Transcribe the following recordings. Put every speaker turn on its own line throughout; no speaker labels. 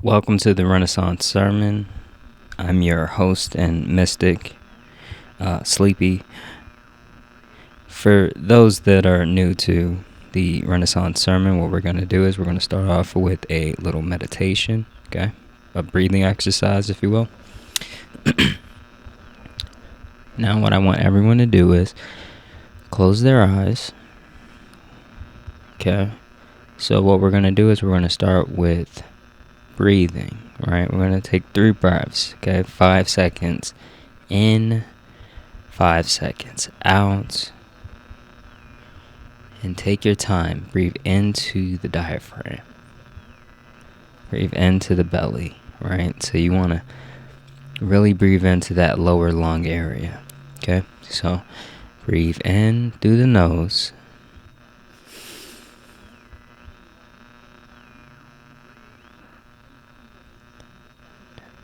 Welcome to the Renaissance Sermon. I'm your host and mystic, Sleepy. For those that are new to the Renaissance Sermon, what we're going to do is we're going to start off with a little meditation, okay? A breathing exercise, if you will. Now, what I want everyone to do is close their eyes, okay? So what we're going to do is we're going to start with breathing, right? We're going to take 3 breaths, okay? 5 seconds in, 5 seconds out. And take your time. Breathe into the diaphragm. Breathe into the belly, right? So you want to really breathe into that lower lung area, okay? So breathe in through the nose.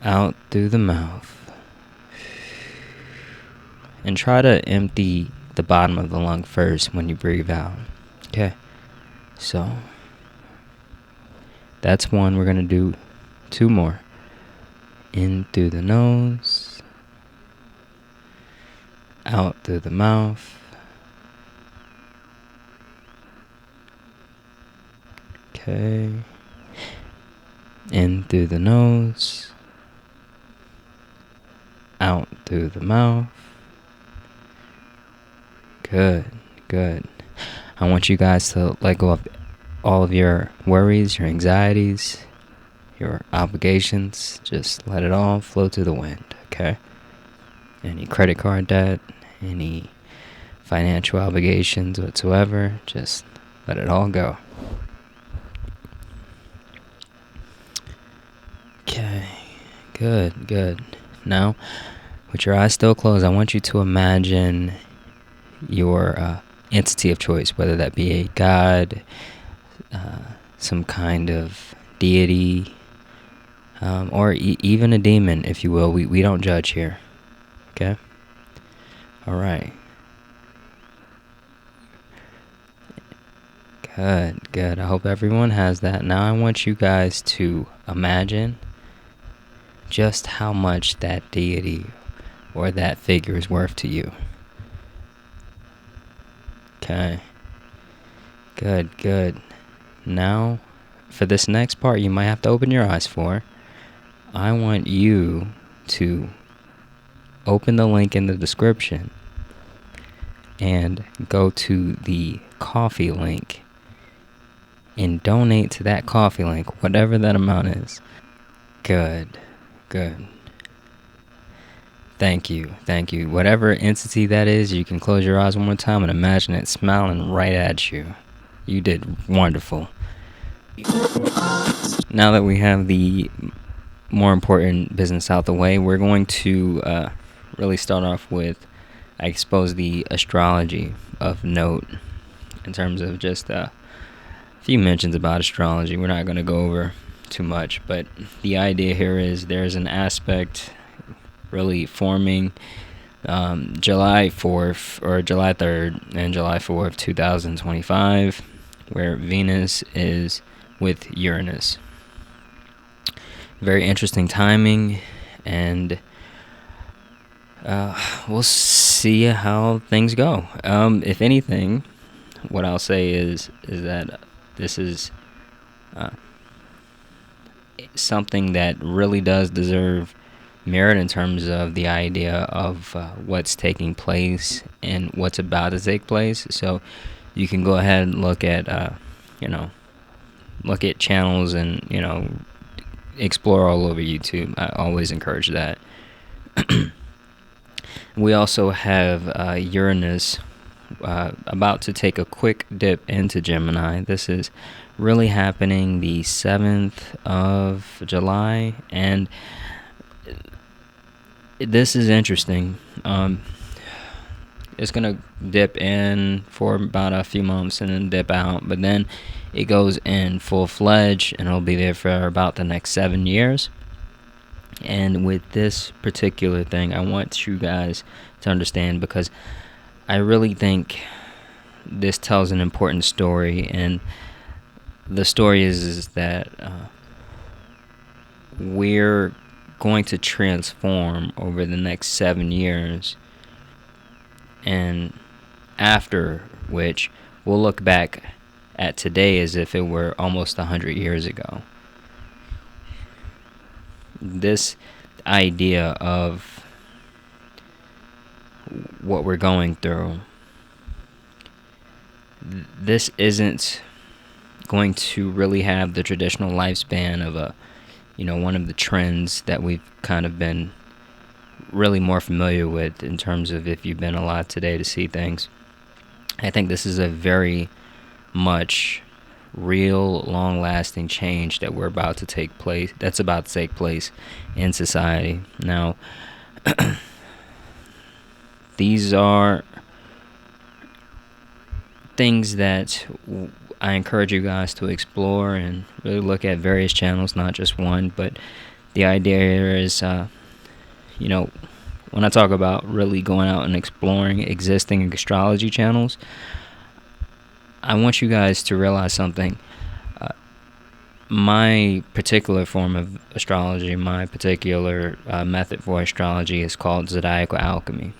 Out through the mouth. And try to empty the bottom of the lung first when you breathe out. Okay. So that's one. We're going to do 2 more. In through the nose. Out through the mouth. Okay. In through the nose. Out through the mouth. Good. I want you guys to let go of all of your worries, your anxieties, your obligations. Just let it all flow to the wind, okay? Any credit card debt, any financial obligations whatsoever, just let it all go. Okay, good. Now, with your eyes still closed, I want you to imagine your entity of choice, whether that be a god, some kind of deity, or even a demon, if you will. We don't judge here. Okay? All right. Good. I hope everyone has that. Now I want you guys to imagine just how much that deity or that figure is worth to you. Okay. Good. Now, for this next part, you might have to open your eyes for. I want you to open the link in the description and go to the coffee link and donate to that coffee link, whatever that amount is. Good. Thank you. Whatever entity that is, you can close your eyes one more time and imagine it smiling right at you. You did wonderful. Now that we have the more important business out the way, we're going to really start off with, I suppose, the astrology of note in terms of just a few mentions about astrology. We're not going to go over too much, but the idea here is there's an aspect really forming July 4th or July 3rd and July 4th, 2025, where Venus is with Uranus. Very interesting timing, and we'll see how things go. If anything, what I'll say is that this is something that really does deserve merit in terms of the idea of what's taking place and what's about to take place. So you can go ahead and look at channels and explore all over YouTube. I always encourage that. We also have Uranus about to take a quick dip into Gemini. This is really happening the 7th of July, and this is interesting. It's going to dip in for about a few months and then dip out, but then it goes in full-fledged, and it'll be there for about the next 7 years. And with this particular thing, I want you guys to understand, because I really think this tells an important story, and the story is that we're going to transform over the next 7 years, and after which we'll look back at today as if it were almost 100 years ago. This idea of what we're going through, this isn't going to really have the traditional lifespan of one of the trends that we've kind of been really more familiar with in terms of if you've been alive today to see things. I think this is a very much real, long-lasting change that we're about to take place. That's about to take place in society. Now, these are things that I encourage you guys to explore and really look at various channels, not just one. But the idea here is, when I talk about really going out and exploring existing astrology channels, I want you guys to realize something. My particular form of astrology, my particular method for astrology is called zodiacal alchemy,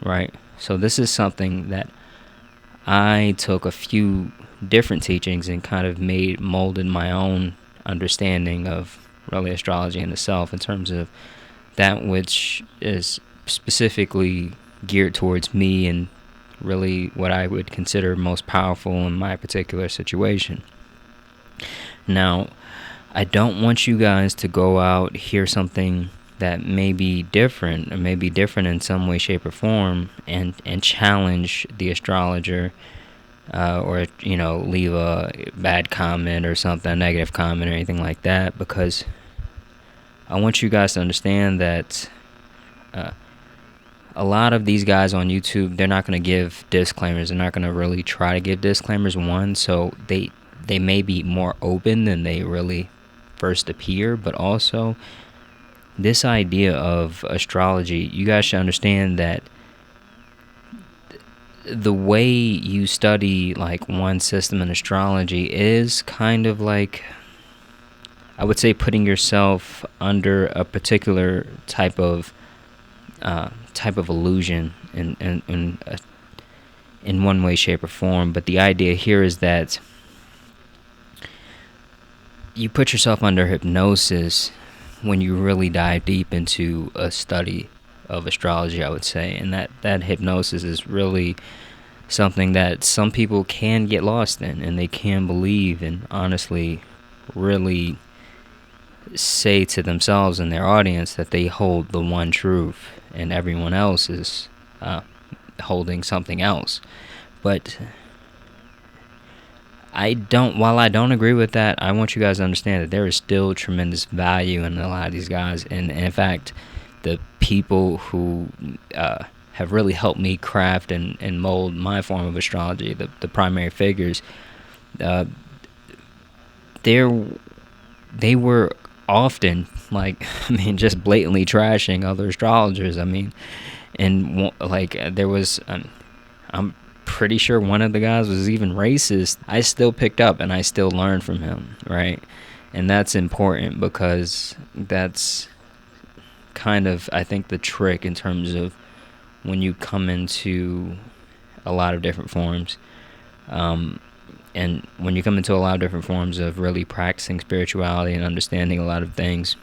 right? So this is something that I took a few different teachings and kind of molded my own understanding of really astrology in itself, in terms of that which is specifically geared towards me and really what I would consider most powerful in my particular situation. Now, I don't want you guys to go out, hear something that may be different, or may be different in some way, shape, or form, and challenge the astrologer, or leave a bad comment or something, a negative comment or anything like that, because I want you guys to understand that a lot of these guys on YouTube, they're not going to give disclaimers. They're not going to really try to give disclaimers, one, so they may be more open than they really first appear, but also this idea of astrology, you guys should understand that the way you study like one system in astrology is kind of like, I would say, putting yourself under a particular type of illusion in one way, shape, or form. But the idea here is that you put yourself under hypnosis when you really dive deep into a study of astrology, I would say. And that hypnosis is really something that some people can get lost in, and they can believe and honestly really say to themselves and their audience that they hold the one truth and everyone else is holding something else. But while I don't agree with that, I want you guys to understand that there is still tremendous value in a lot of these guys. And in fact, the people who have really helped me craft and mold my form of astrology, the primary figures, they were often just blatantly trashing other astrologers. And there was, I'm pretty sure one of the guys was even racist. I still picked up and I still learned from him, right? And that's important, because that's kind of, I think, the trick in terms of when you come into a lot of different forms. And when you come into a lot of different forms of really practicing spirituality and understanding a lot of things,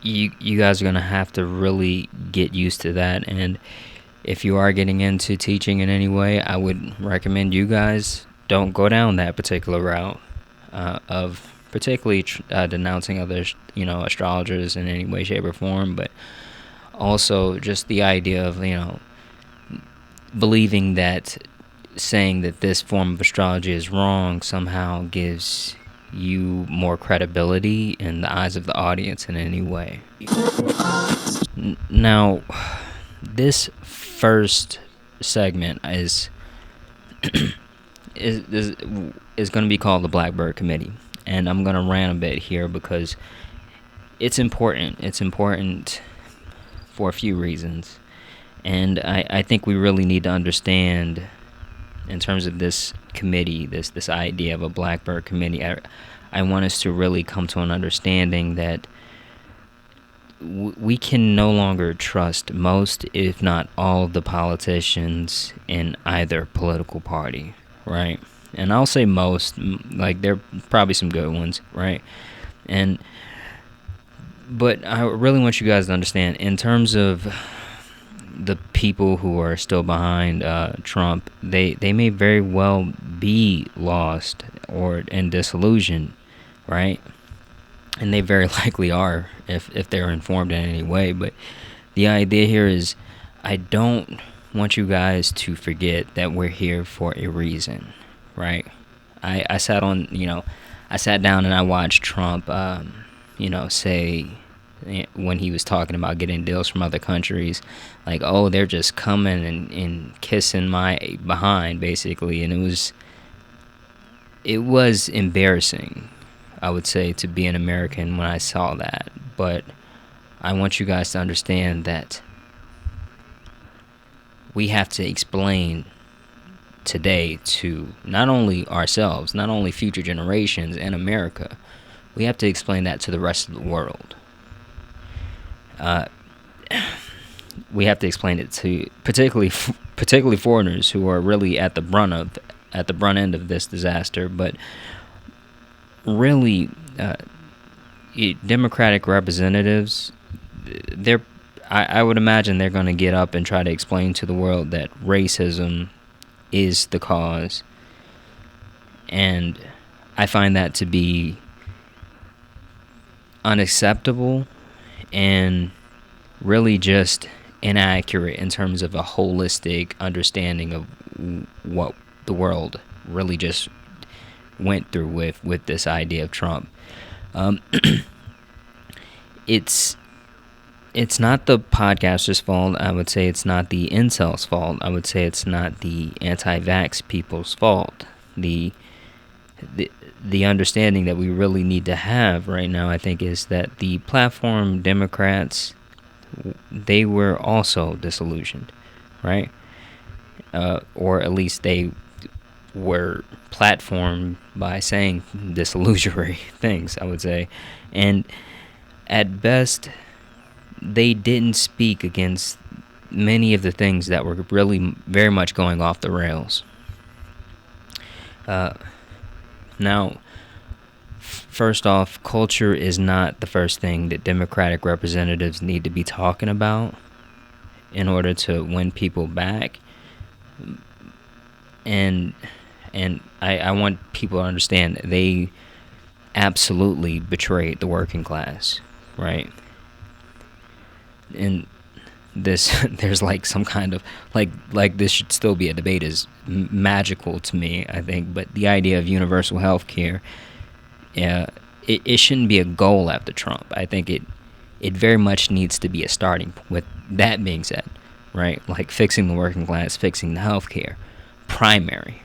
you guys are going to have to really get used to that. And if you are getting into teaching in any way, I would recommend you guys don't go down that particular route of particularly denouncing other astrologers in any way, shape, or form, but also just the idea of believing that saying that this form of astrology is wrong somehow gives you more credibility in the eyes of the audience in any way. Now, this first segment is going to be called the Blackbird Committee, and I'm going to rant a bit here because it's important. It's important for a few reasons, and I think we really need to understand, in terms of this committee, this idea of a Blackbird Committee, I want us to really come to an understanding that we can no longer trust most, if not all, of the politicians in either political party, right? And I'll say most, like there are probably some good ones, right? But I really want you guys to understand, in terms of the people who are still behind Trump, they may very well be lost and disillusioned, right? And they very likely are if they're informed in any way. But the idea here is, I don't want you guys to forget that we're here for a reason, right? I sat down and I watched Trump, say, when he was talking about getting deals from other countries, like, oh, they're just coming and kissing my behind, basically. And it was embarrassing, I would say, to be an American when I saw that. But I want you guys to understand that we have to explain today to not only ourselves, not only future generations in America, we have to explain that to the rest of the world. We have to explain it to particularly foreigners who are really at the brunt end of this disaster. But really, Democratic representatives, I would imagine they're going to get up and try to explain to the world that racism is the cause. And I find that to be unacceptable and really just inaccurate in terms of a holistic understanding of what the world really just went through with this idea of Trump. It's not the podcaster's fault. I would say it's not the incels' fault. I would say it's not the anti-vax people's fault. The understanding that we really need to have right now, I think, is that the platform Democrats, they were also disillusioned, right? Or at least they were platformed by saying disillusionary things, I would say. And at best, they didn't speak against many of the things that were really very much going off the rails. Now, first off, culture is not the first thing that Democratic representatives need to be talking about in order to win people back. And I want people to understand they absolutely betrayed the working class, right? And there's like some kind of like this should still be a debate is magical to me, I think. But the idea of universal health care, it shouldn't be a goal after Trump. I think it very much needs to be a starting. With that being said, right, like fixing the working class, fixing the health care, primary.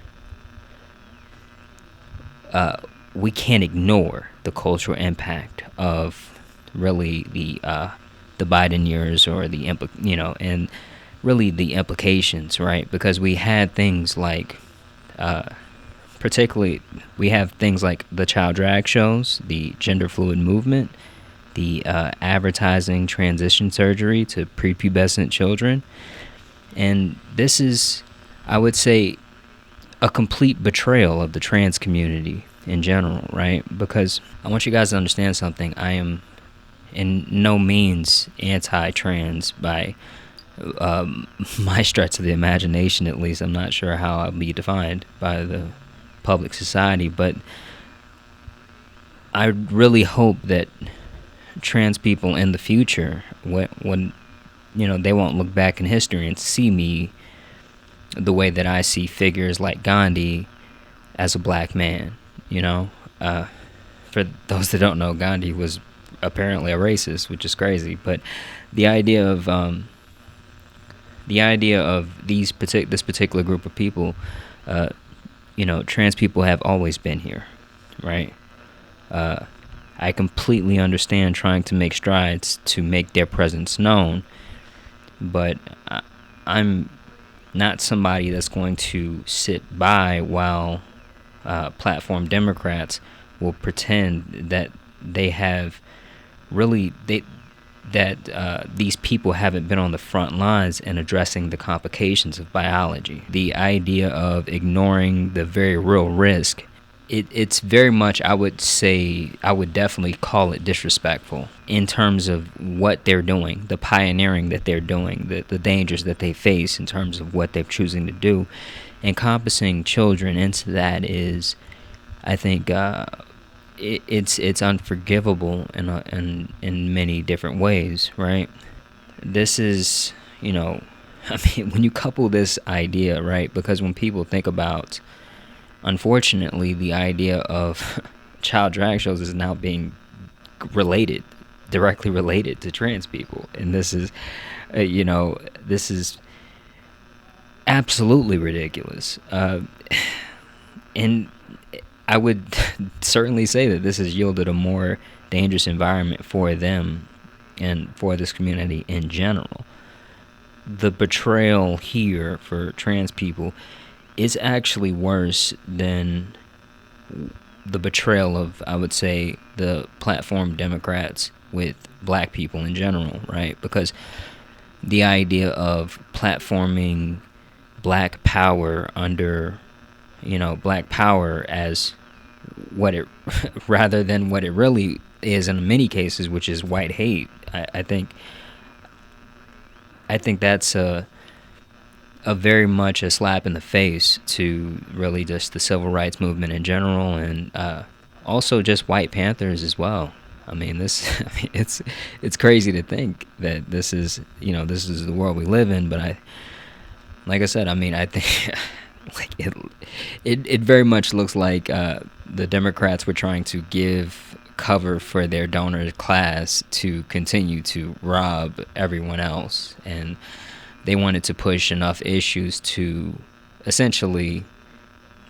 We can't ignore the cultural impact of really the Biden years, or and really the implications, right? Because we had things like, particularly, we have things like the child drag shows, the gender fluid movement, the advertising transition surgery to prepubescent children. And this is, I would say, a complete betrayal of the trans community in general, right? Because I want you guys to understand something. I am in no means anti-trans by my stretch of the imagination, at least. I'm not sure how I'll be defined by the public society, but I really hope that trans people in the future, when they won't look back in history and see me the way that I see figures like Gandhi as a black man. For those that don't know, Gandhi was apparently a racist, which is crazy. But the idea of this particular group of people, trans people have always been here, right? I completely understand trying to make strides to make their presence known, but I'm not somebody that's going to sit by while platform Democrats will pretend that they have really these people haven't been on the front lines in addressing the complications of biology. The idea of ignoring the very real risk, it's very much, I would definitely call it disrespectful in terms of what they're doing, the pioneering that they're doing, the dangers that they face in terms of what they're choosing to do. Encompassing children into that is, I think, it's unforgivable in many different ways, right? This is, I mean, when you couple this idea, right, because when people think about, unfortunately, the idea of child drag shows is now being directly related to trans people, and this is, this is absolutely ridiculous, and I would certainly say that this has yielded a more dangerous environment for them and for this community in general. The betrayal here for trans people is actually worse than the betrayal of, I would say, the platform Democrats with black people in general, right? Because the idea of platforming black power under, black power as what it rather than what it really is in many cases, which is white hate. I think that's a very much a slap in the face to really just the civil rights movement in general, and also just White Panthers as well. I mean, it's crazy to think that this is the world we live in, but like I said, I mean, I think like it very much looks like the Democrats were trying to give cover for their donor class to continue to rob everyone else, and they wanted to push enough issues to essentially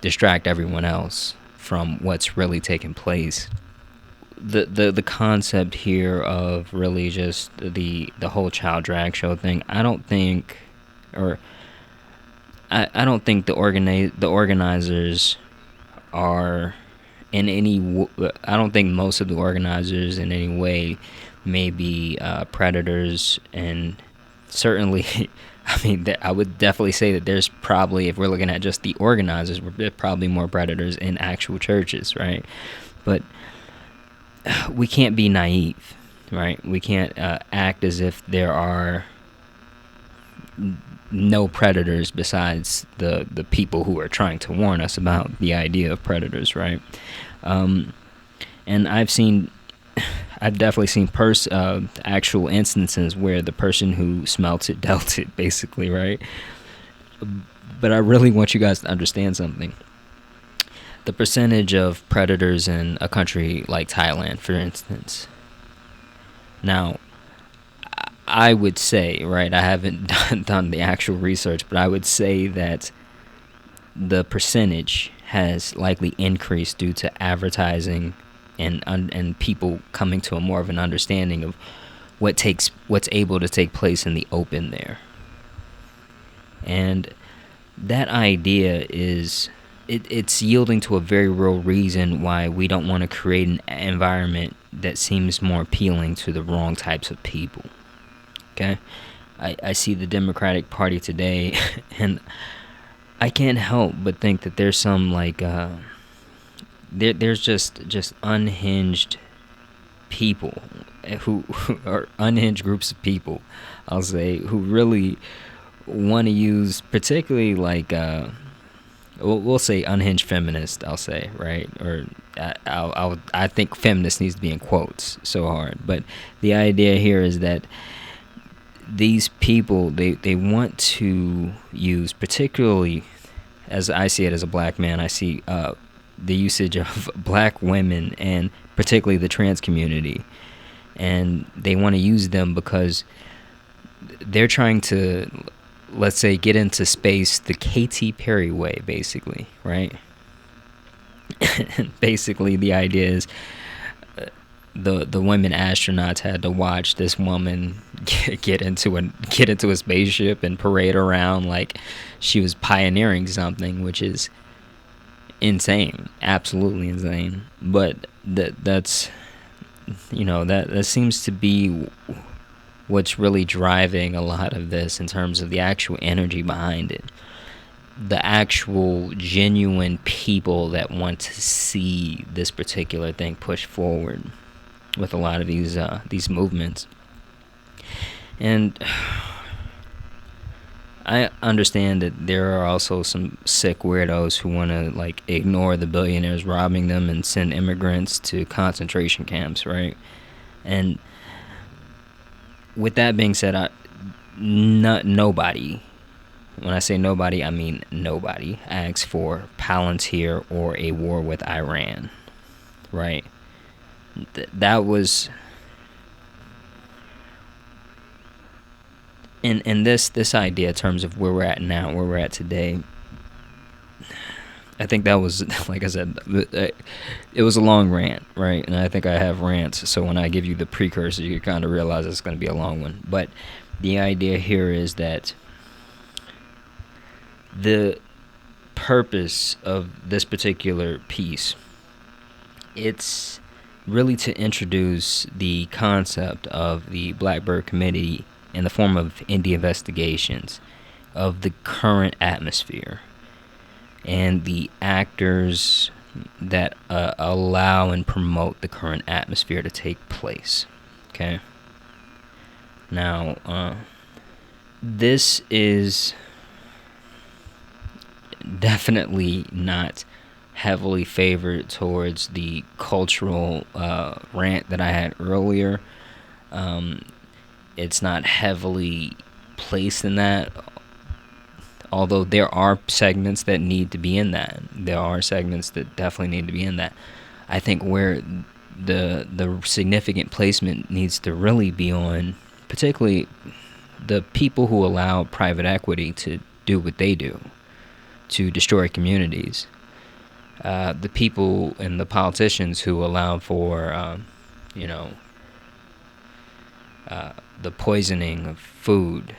distract everyone else from what's really taking place. The concept here of really just the whole child drag show thing, I don't think the organizers are in any. I don't think most of the organizers in any way may be predators, and certainly, I mean, I would definitely say that there's probably, if we're looking at just the organizers, there's probably more predators in actual churches, right? But we can't be naive, right? We can't act as if there are no predators besides the people who are trying to warn us about the idea of predators, right? And I've definitely seen actual instances where the person who smelt it dealt it, basically, right? But I really want you guys to understand something. The percentage of predators in a country like Thailand, for instance. Now, I would say, right, I haven't done the actual research, but I would say that the percentage has likely increased due to advertising and people coming to a more of an understanding of what's able to take place in the open there. And that idea is it's yielding to a very real reason why we don't want to create an environment that seems more appealing to the wrong types of people. Okay, I see the Democratic Party today, and I can't help but think that there's some there's just unhinged people who are unhinged groups of people, I'll say, who really want to use, particularly we'll say unhinged feminist, I'll say, right? Or I think feminist needs to be in quotes so hard, but the idea here is that these people, they want to use, particularly as I see it as a black man, I see the usage of black women and particularly the trans community, and they want to use them because they're trying to, let's say, get into space the Katy Perry way, basically, right? Basically, the idea is the women astronauts had to watch this woman get into a spaceship and parade around like she was pioneering something, which is insane, absolutely insane. But that's that seems to be what's really driving a lot of this in terms of the actual energy behind it. The actual genuine people that want to see this particular thing push forward with a lot of these movements. And I understand that there are also some sick weirdos who want to like ignore the billionaires robbing them and send immigrants to concentration camps, right? And with that being said, nobody, when I say nobody, I mean nobody, asks for Palantir or a war with Iran, right? That was... And this idea in terms of where we're at now, where we're at today, I think that was, like I said, it was a long rant, right? And I think I have rants, so when I give you the precursor, you kind of realize it's going to be a long one. But the idea here is that the purpose of this particular piece, it's really to introduce the concept of the Blackbird Committee in the form of indie investigations of the current atmosphere and the actors that allow and promote the current atmosphere to take place. Okay? Now, this is definitely not heavily favored towards the cultural rant that I had earlier. It's not heavily placed in that, although there are segments that need to be in that. There are segments that definitely need to be in that. I think where the significant placement needs to really be on, particularly the people who allow private equity to do what they do, to destroy communities. The people and the politicians who allow for, the poisoning of food,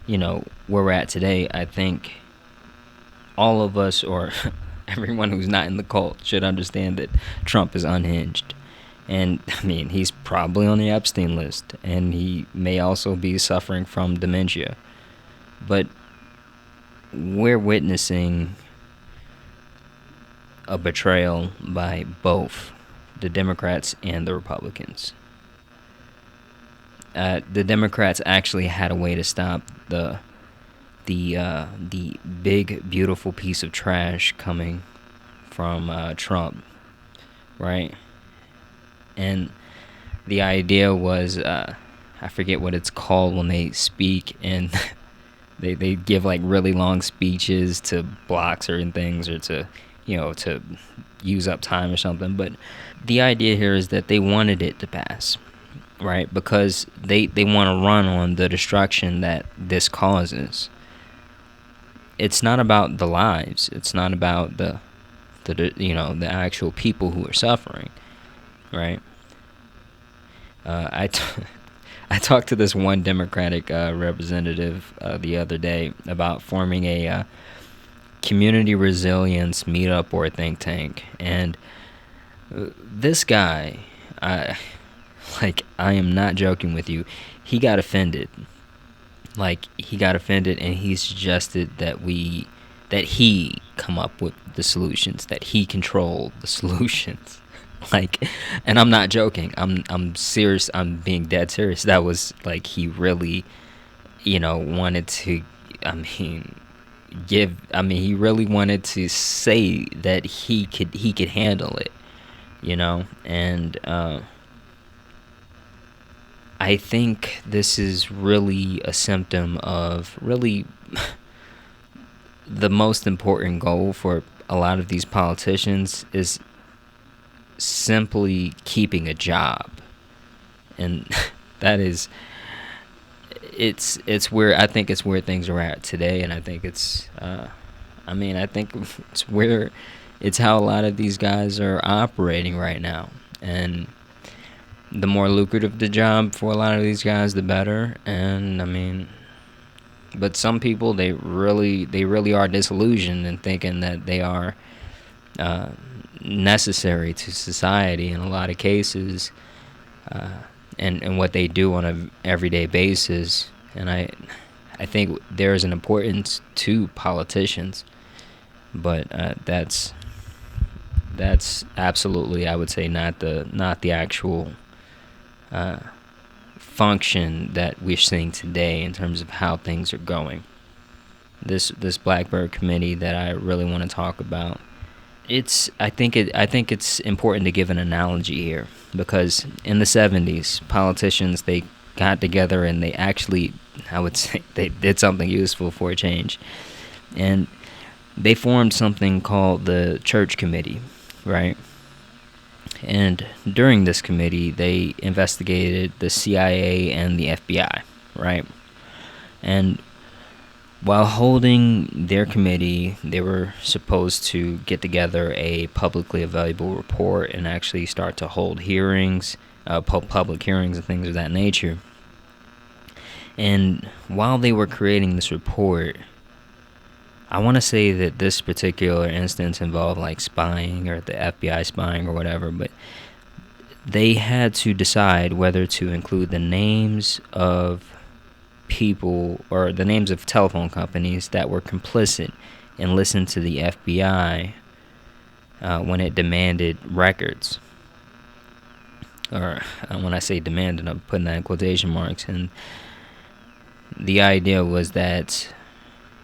where we're at today. I think all of us, or everyone who's not in the cult, should understand that Trump is unhinged. And, I mean, he's probably on the Epstein list, and he may also be suffering from dementia. But we're witnessing a betrayal by both the Democrats and the Republicans. The Democrats actually had a way to stop the big, beautiful piece of trash coming from Trump, right? And the idea was, I forget what it's called when they speak, and they give like really long speeches to block certain things, or to use up time or something. But the idea here is that they wanted it to pass, right? Because they want to run on the destruction that this causes. It's not about the lives. It's not about the actual people who are suffering, right? I talked to this one Democratic representative the other day about forming a community resilience meetup or a think tank, and this guy, I am not joking with you, he got offended. And he suggested that he come up with the solutions, that he control the solutions. And I'm not joking. I'm serious. I'm being dead serious. That was he really, wanted to. He really wanted to say that he could handle it, and I think this is really a symptom of really the most important goal for a lot of these politicians is simply keeping a job. And that is, it's where I think it's where things are at today. And I think it's it's how a lot of these guys are operating right now. And the more lucrative the job for a lot of these guys, the better. And but some people, they really are disillusioned and thinking that they are necessary to society in a lot of cases, and what they do on a everyday basis. And I think there is an importance to politicians, but that's absolutely, I would say, not the actual function that we're seeing today in terms of how things are going. This Blackbird committee that I really want to talk about, I think it's important to give an analogy here, because in the 70s, politicians, they got together and they actually, I would say, they did something useful for a change, and they formed something called the Church Committee, right? And during this committee, they investigated the CIA and the FBI, right? And while holding their committee, they were supposed to get together a publicly available report and actually start to hold hearings, public hearings and things of that nature. And while they were creating this report, I want to say that this particular instance involved like spying, or the FBI spying or whatever, but they had to decide whether to include the names of people or the names of telephone companies that were complicit and listened to the FBI when it demanded records. Or when I say demanded, I'm putting that in quotation marks. And the idea was that,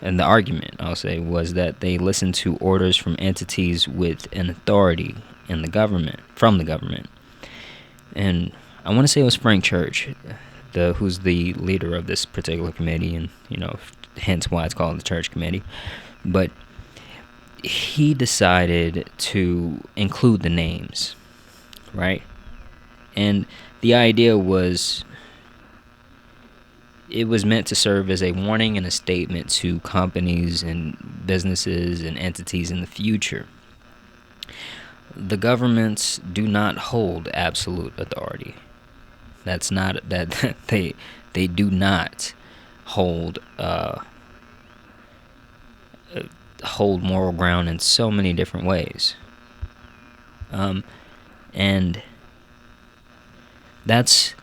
and the argument, I'll say, was that they listened to orders from entities with an authority in the government, from the government. And I want to say it was Frank Church, who's the leader of this particular committee, and hence why it's called the Church Committee. But he decided to include the names, right? And the idea was, it was meant to serve as a warning and a statement to companies and businesses and entities in the future. The governments do not hold absolute authority. That's not that they do not hold moral ground in so many different ways, and that's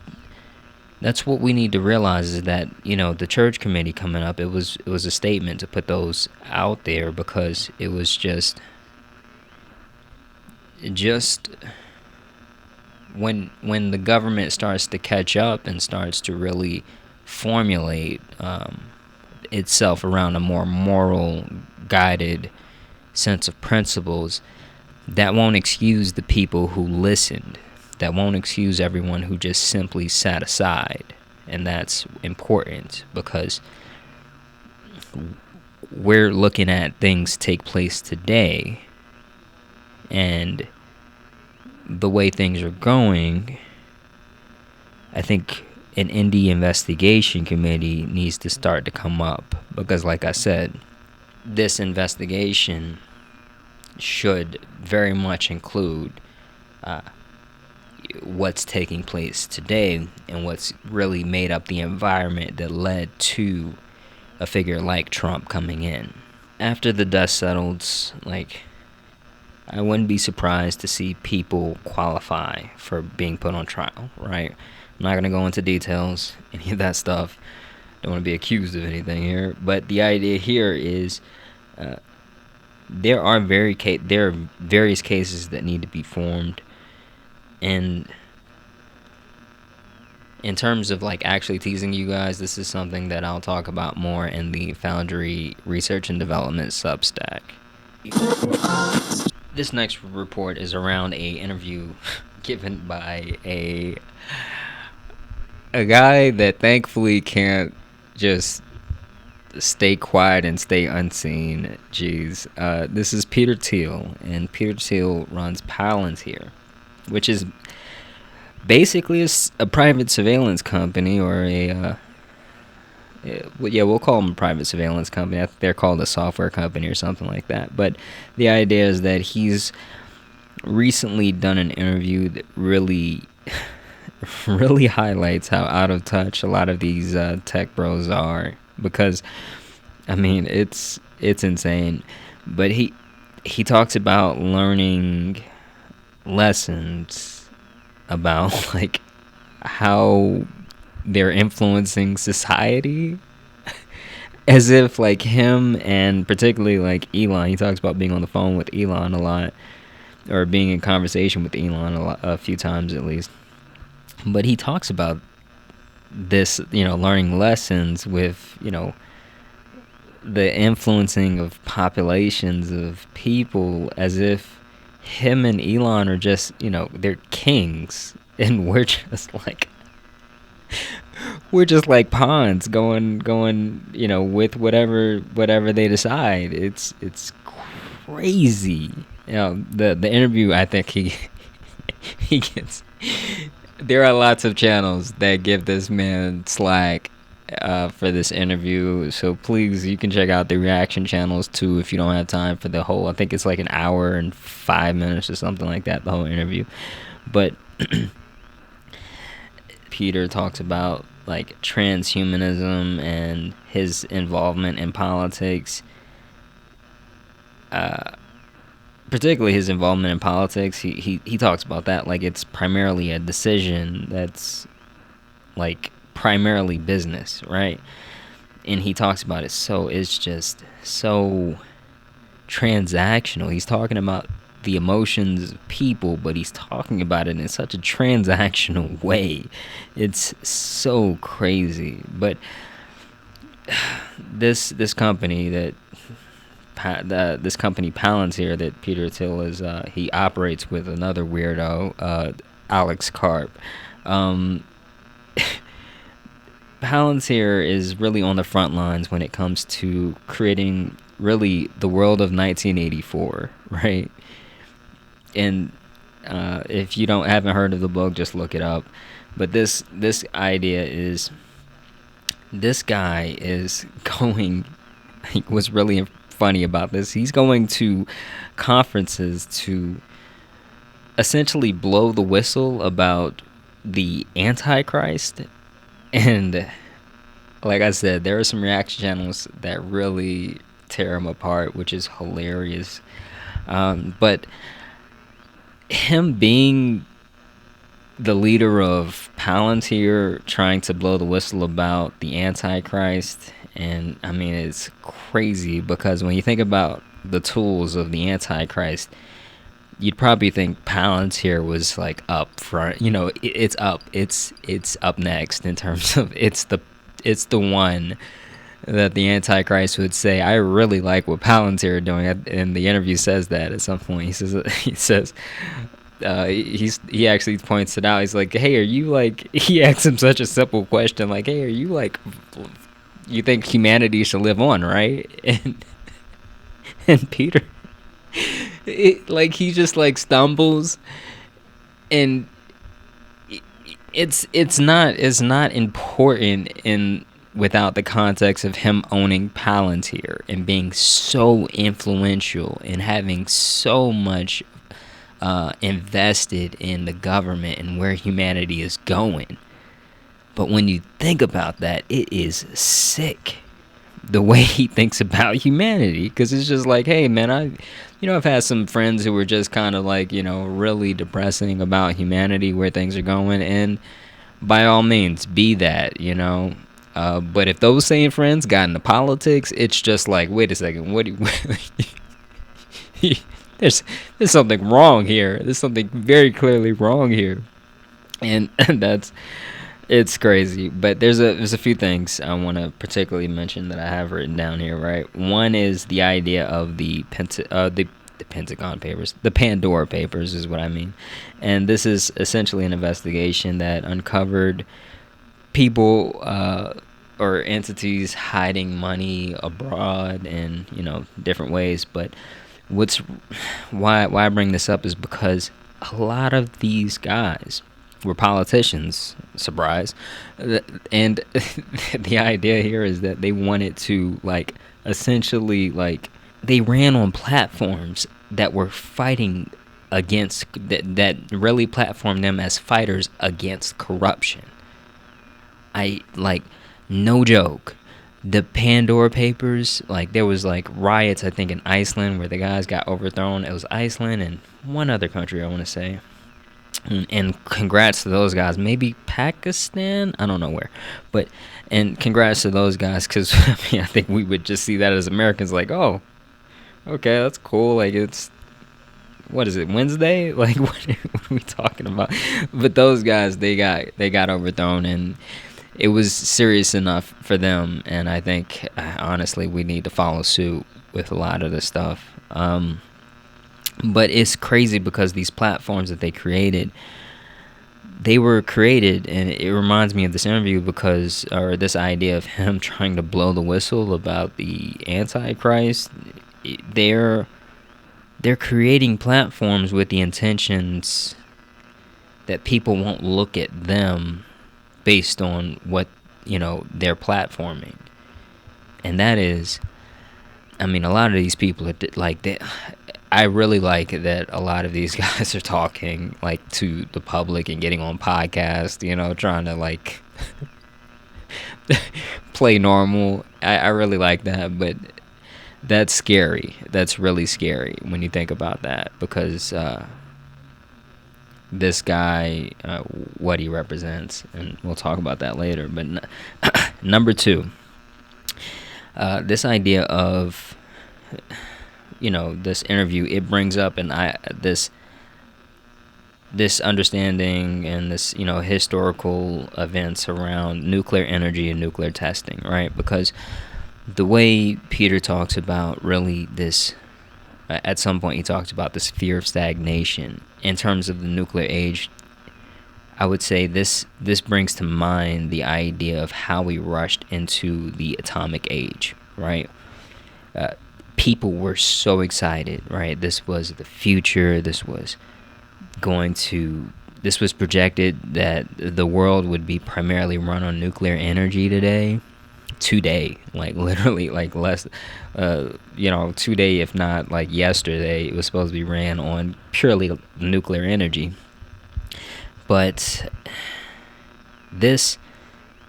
what we need to realize, is that the Church Committee coming up, it was a statement to put those out there, because it was just when the government starts to catch up and starts to really formulate itself around a more moral, guided sense of principles, that won't excuse the people who listened. That won't excuse everyone who just simply sat aside. And that's important, because we're looking at things take place today, and the way things are going, I think an indie investigation committee needs to start to come up, because like I said, this investigation should very much include what's taking place today and what's really made up the environment that led to a figure like Trump coming in. After the dust settles, I wouldn't be surprised to see people qualify for being put on trial, right? I'm not going to go into details, any of that stuff. Don't want to be accused of anything here. But the idea here is there are various cases that need to be formed. And in terms of actually teasing you guys, this is something that I'll talk about more in the Foundry Research and Development Substack. This next report is around a interview given by a guy that thankfully can't just stay quiet and stay unseen. Jeez. This is Peter Thiel, and Peter Thiel runs Palantir, which is basically a private surveillance company, or we'll call them a private surveillance company. I think they're called a software company or something like that. But the idea is that he's recently done an interview that really really highlights how out of touch a lot of these tech bros are, because I mean it's insane. But he he talks about learning lessons about like how they're influencing society, as if like him, and particularly like Elon, he talks about being on the phone with Elon a lot, or being in conversation with Elon a few times at least. But he talks about this, learning lessons with, the influencing of populations of people, as if him and Elon are just, they're kings, and we're just like pawns going, with whatever they decide. It's crazy. The interview, I think he gets. There are lots of channels that give this man slack for this interview, so please, you can check out the reaction channels too if you don't have time for the whole. I think it's like an hour and 5 minutes or something like that, the whole interview. But Peter talks about like transhumanism and his involvement in politics. Particularly his involvement in politics, he talks about that like it's primarily a decision that's like primarily business, right? And he talks about it, so it's just so transactional. He's talking about the emotions of people, but he's talking about it in such a transactional way. It's so crazy. But this company this company Palantir that Peter Thiel is, he operates with another weirdo, Alex Karp. Palantir is really on the front lines when it comes to creating really the world of 1984, right? And if you haven't heard of the book, just look it up. But this idea is, this guy is going, what's really funny about this, he's going to conferences to essentially blow the whistle about the Antichrist. And like I said, there are some reaction channels that really tear him apart, which is hilarious. But him being the leader of Palantir, trying to blow the whistle about the Antichrist, and I mean, it's crazy because when you think about the tools of the Antichrist, you'd probably think Palantir was like up front. It's up next in terms of it's the one that the Antichrist would say, I really like what Palantir are doing. And the interview says that at some point. He says he actually points it out. He's like, hey, are you like, he asks him such a simple question like, hey, are you like, you think humanity should live on, right? And Peter, he just like stumbles, and it's not important without the context of him owning Palantir and being so influential and having so much invested in the government and where humanity is going. But when you think about that, it is sick the way he thinks about humanity, because it's just like, hey man, I've had some friends who were just kind of like, really depressing about humanity, where things are going, and by all means be that, but if those same friends got into politics, it's just like, wait a second, what do you there's something wrong here. There's something very clearly wrong here. And it's crazy. But there's a few things I want to particularly mention that I have written down here, right? One is the idea of the Pentagon Papers. The Pandora Papers is what I mean. And this is essentially an investigation that uncovered people or entities hiding money abroad in, different ways. But why I bring this up is because a lot of these guys were politicians, surprise, and the idea here is that they wanted to essentially they ran on platforms that were fighting against that really platformed them as fighters against corruption. No joke. the Pandora Papers, like there was like riots, I think in Iceland, where the guys got overthrown. It was Iceland and one other country, I want to say. And congrats to those guys. Maybe Pakistan, I don't know where, but and congrats to those guys, because I mean, I think we would just see that as Americans, like, oh, okay, that's cool. Like, it's, what is it, Wednesday? Like, what are we talking about? But those guys, they got overthrown, and it was serious enough for them. And I think, honestly, we need to follow suit with a lot of this stuff. But it's crazy because these platforms that they created, they were created, and it reminds me of this interview because, or this idea of him trying to blow the whistle about the Antichrist. They're creating platforms with the intentions that people won't look at them based on what, they're platforming. And that is, I mean, a lot of these people are like that. I really like that a lot of these guys are talking like to the public and getting on podcasts, trying to like play normal. I really like that, but that's scary. That's really scary when you think about that, because this guy, what he represents, and we'll talk about that later. But number two, this idea of, this interview, it brings up this understanding and this, historical events around nuclear energy and nuclear testing, right? Because the way Peter talks about really this, at some point he talks about this fear of stagnation in terms of the nuclear age. I would say this brings to mind the idea of how we rushed into the atomic age, right? People were so excited, right? This was the future. This was projected that the world would be primarily run on nuclear energy today, like literally, like less, today, if not like yesterday, it was supposed to be ran on purely nuclear energy. But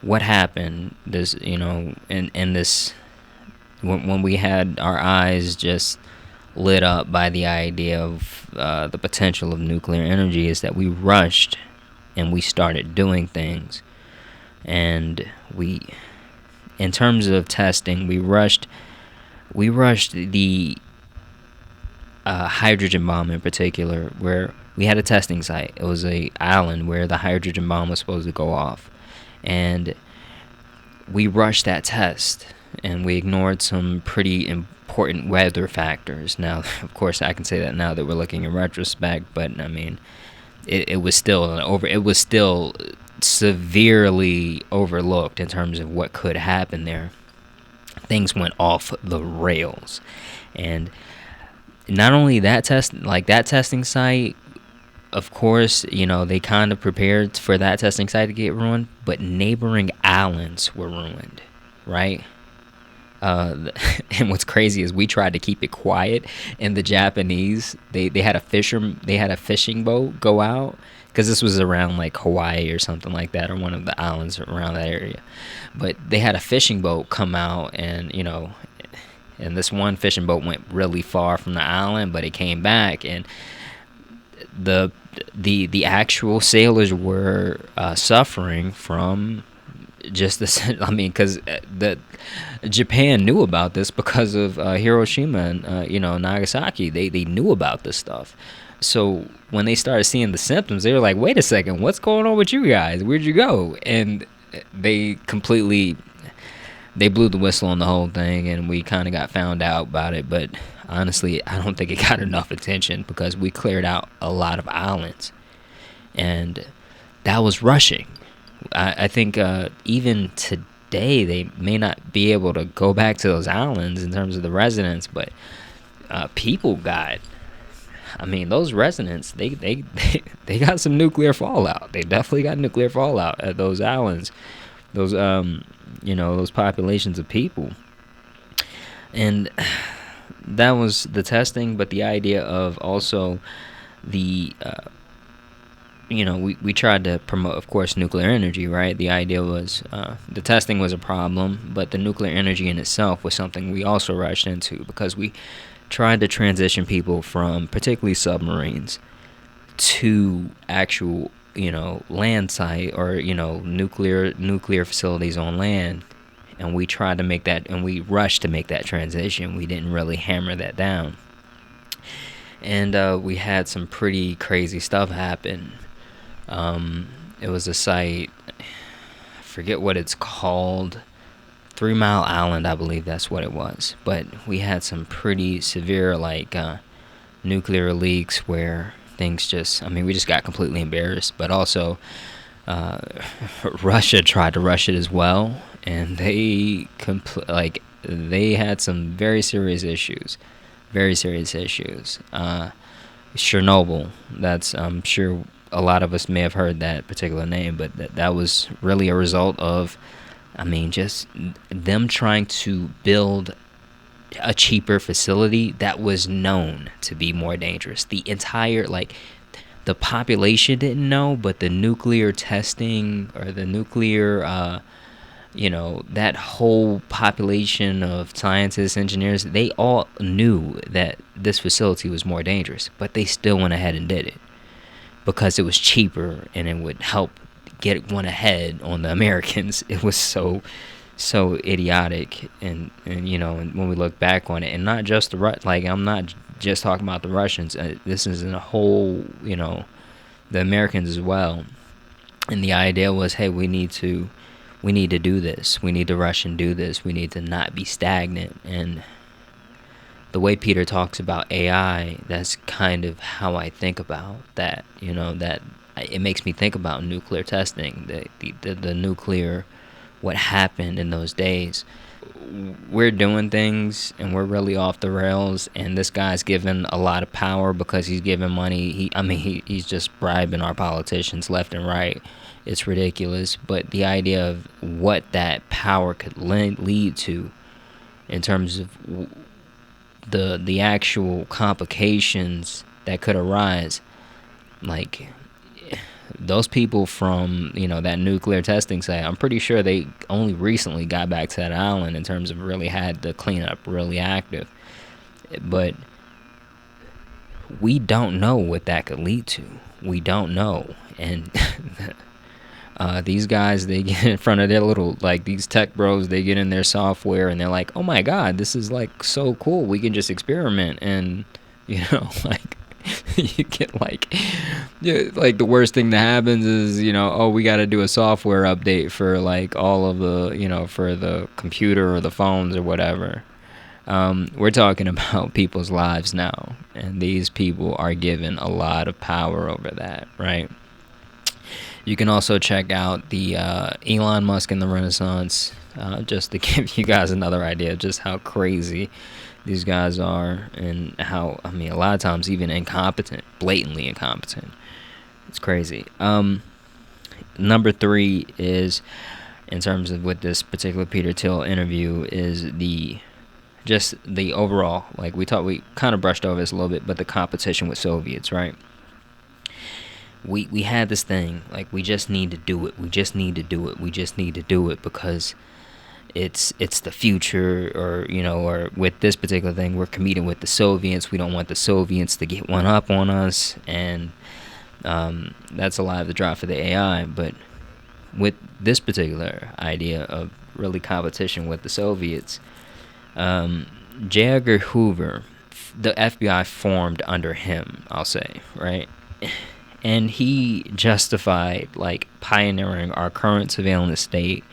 what happened, this, in this, when we had our eyes just lit up by the idea of the potential of nuclear energy, is that we rushed and we started doing things. And in terms of testing, we rushed the hydrogen bomb in particular, where we had a testing site. It was a island where the hydrogen bomb was supposed to go off. And we rushed that test, and we ignored some pretty important weather factors. Now, of course, I can say that now that we're looking in retrospect, but I mean, it was still severely overlooked in terms of what could happen there. Things went off the rails. And not only that testing site, of course, they kind of prepared for that testing site to get ruined, but neighboring islands were ruined, right? And what's crazy is we tried to keep it quiet, and the Japanese, they had a fishing boat go out, because this was around like Hawaii or something like that, or one of the islands around that area. But they had a fishing boat come out, and and this one fishing boat went really far from the island, but it came back, and the actual sailors were suffering from just this. I mean, because Japan knew about this because of Hiroshima and Nagasaki. They knew about this stuff. So when they started seeing the symptoms, they were like, "Wait a second, what's going on with you guys? Where'd you go?" And they blew the whistle on the whole thing, and we kind of got found out about it. But honestly, I don't think it got enough attention, because we cleared out a lot of islands, and that was rushing. I think even today they may not be able to go back to those islands in terms of the residents, but people got. I mean, those residents, they got some nuclear fallout. They definitely got nuclear fallout at those islands, those those populations of people. And that was the testing, but the idea of also the we tried to promote, of course, nuclear energy, right? The idea was the testing was a problem, but the nuclear energy in itself was something we also rushed into because we tried to transition people from particularly submarines to actual, land site or, nuclear facilities on land. And we tried to make that, and we rushed to make that transition. We didn't really hammer that down. And we had some pretty crazy stuff happen. It was a site, I forget what it's called, 3 Mile Island, I believe that's what it was. But we had some pretty severe, nuclear leaks where things we just got completely embarrassed. But also, Russia tried to rush it as well, and they they had some very serious issues. Chernobyl, that's, I'm sure a lot of us may have heard that particular name, but that was really a result of, just them trying to build a cheaper facility that was known to be more dangerous. The entire, the population didn't know, but the nuclear testing or the nuclear, that whole population of scientists, engineers, they all knew that this facility was more dangerous, but they still went ahead and did it because it was cheaper and it would help get one ahead on the Americans. It was so idiotic, and when we look back on it, and not just I'm not just talking about the Russians. This is in a whole, the Americans as well. And the idea was, hey, we need to do this. We need to rush and do this. We need to not be stagnant. And the way Peter talks about AI, that's kind of how I think about that. That it makes me think about nuclear testing, the nuclear, what happened in those days. We're doing things and we're really off the rails, and this guy's given a lot of power because he's giving money. He's just bribing our politicians left and right. It's ridiculous, but the idea of what that power could lead to in terms of the actual complications that could arise, those people from, that nuclear testing site, I'm pretty sure they only recently got back to that island in terms of really had the cleanup really active. But we don't know what that could lead to. We don't know. And these guys, they get in front of their little, these tech bros, they get in their software and they're like, oh my God, this is so cool. We can just experiment. And, you get the worst thing that happens is, we got to do a software update for all of the, for the computer or the phones or whatever. We're talking about people's lives now, and these people are given a lot of power over that, right? You can also check out the Elon Musk and the Renaissance, just to give you guys another idea of just how crazy these guys are, and how, a lot of times even incompetent, blatantly incompetent. It's crazy. Number 3 is, in terms of with this particular Peter Thiel interview, is the overall, we kind of brushed over this a little bit, but the competition with Soviets, right? We had this thing, we just need to do it. We just need to do it. We just need to do it because it's the future, or with this particular thing, we're competing with the Soviets. We don't want the Soviets to get one up on us, and that's a lot of the drive for the AI. But with this particular idea of really competition with the Soviets, J. Edgar Hoover, the FBI formed under him, I'll say, right? And he justified pioneering our current surveillance state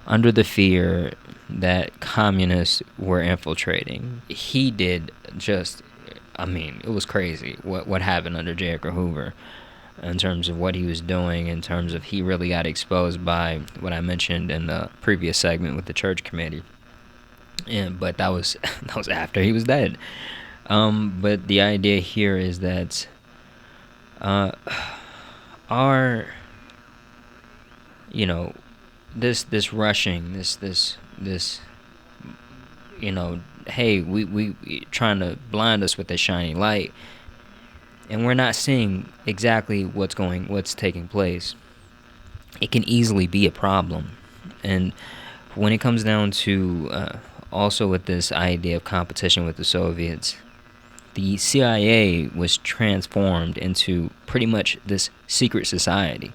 under the fear that communists were infiltrating. He did it was crazy what happened under J. Edgar Hoover in terms of what he was doing, in terms of he really got exposed by what I mentioned in the previous segment with the church committee. But that was after he was dead. But the idea here is that our, this rushing, this hey, we trying to blind us with this shiny light. and we're not seeing exactly what's taking place, it can easily be a problem. And when it comes down to also with this idea of competition with the Soviets, the CIA was transformed into pretty much this secret society.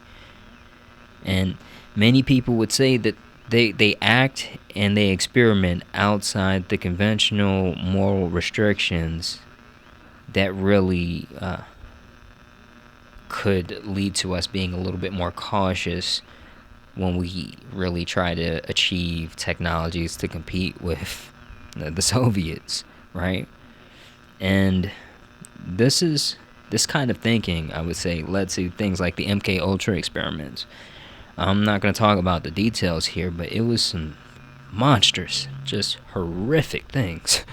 And many people would say that they act and they experiment outside the conventional moral restrictions that really could lead to us being a little bit more cautious when we really try to achieve technologies to compete with the Soviets, right? And this kind of thinking, I would say, led to things like the MK Ultra experiments. I'm not going to talk about the details here, but it was some monstrous, just horrific things.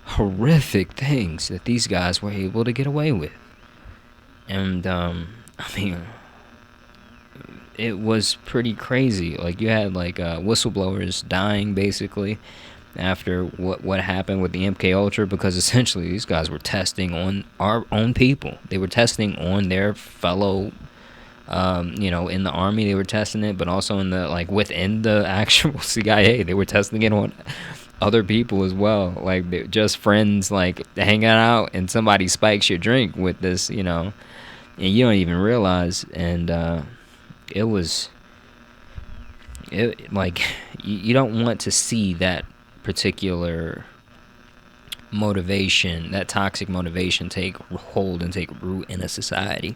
Horrific things that these guys were able to get away with. And, I mean, it was pretty crazy. Like, you had, like, whistleblowers dying, basically, after what happened with the MK Ultra, because essentially these guys were testing on our own people. They were testing on their fellow, in the army. They were testing it, but also in the, like, within the actual CIA, they were testing it on other people as well. Like, just friends, like, hanging out, and somebody spikes your drink with this, and you don't even realize. And you don't want to see that particular motivation, that toxic motivation, take hold and take root in a society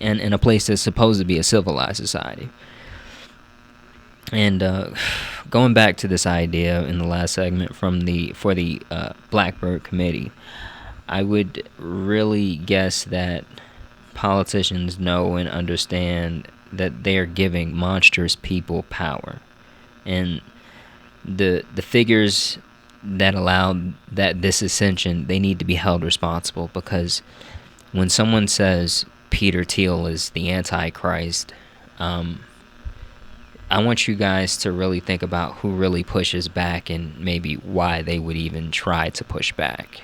and in a place that's supposed to be a civilized society. And going back to this idea in the last segment for the Blackbird Committee, I would really guess that politicians know and understand that they are giving monstrous people power, and the figures that allowed this ascension, they need to be held responsible, because when someone says Peter Thiel is the Antichrist, I want you guys to really think about who really pushes back and maybe why they would even try to push back.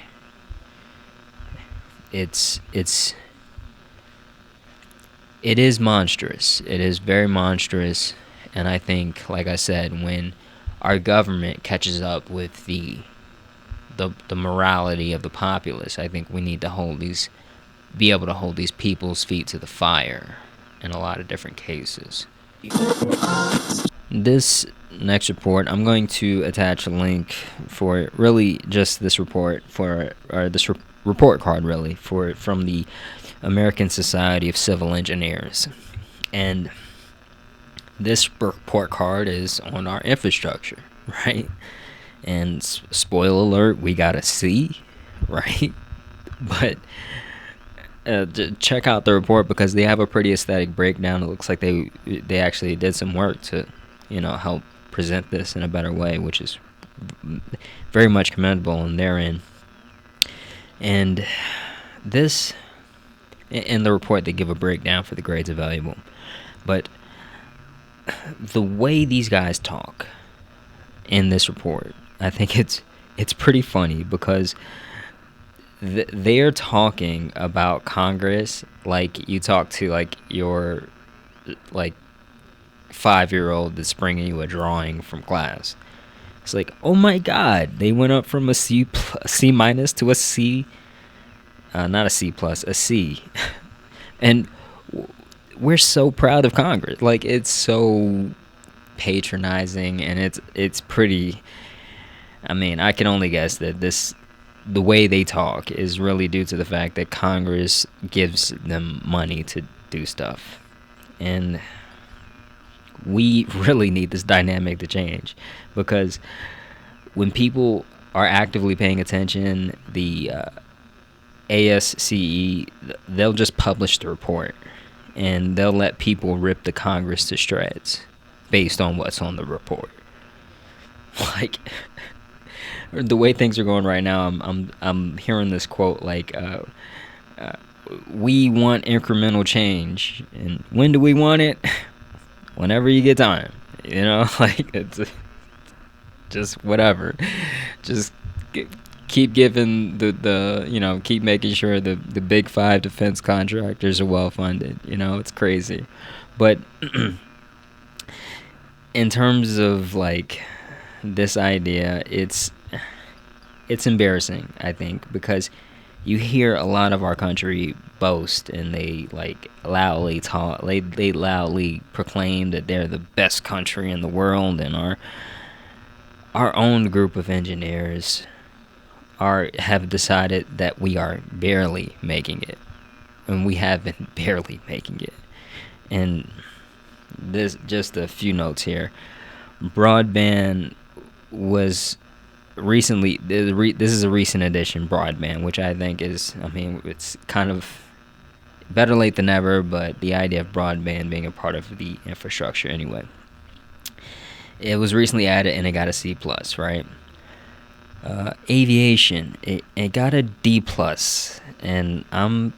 It is monstrous. It is very monstrous, and I think, like I said, when our government catches up with the morality of the populace, I think we need to be able to hold these people's feet to the fire in a lot of different cases. This next report, I'm going to attach a link for really just this report report card really from the American Society of Civil Engineers, and this report card is on our infrastructure, right? And spoiler alert, we got a C, right? But check out the report, because they have a pretty aesthetic breakdown. It looks like they actually did some work to, help present this in a better way, which is very much commendable on their end. And this, in the report, they give a breakdown for the grades available, but the way these guys talk in this report, I think it's pretty funny, because they're talking about Congress like you talk to, like, your, like, 5-year-old that's bringing you a drawing from class. It's like, oh my God, they went up from a C minus to a C, not a C plus, a C. And we're so proud of Congress. Like, it's so patronizing, and it's pretty. I mean, I can only guess that the way they talk is really due to the fact that Congress gives them money to do stuff, and we really need this dynamic to change, because when people are actively paying attention, the ASCE, they'll just publish the report, and they'll let people rip the Congress to shreds based on what's on the report. Like, the way things are going right now, I'm hearing this quote like, "We want incremental change, and when do we want it? Whenever you get time." Like, it's just whatever. Just keep giving keep making sure the big five defense contractors are well funded. It's crazy. But in terms of like this idea, it's embarrassing, I think, because you hear a lot of our country boast, and they like loudly talk, they loudly proclaim that they're the best country in the world, and our own group of engineers have decided that we are barely making it, and we have been barely making it. And this, just a few notes here. Broadband was recently, this is a recent addition, broadband, which I think is, it's kind of better late than never, but the idea of broadband being a part of the infrastructure anyway. It was recently added and it got a C+, right? Aviation, it got a D+, and I'm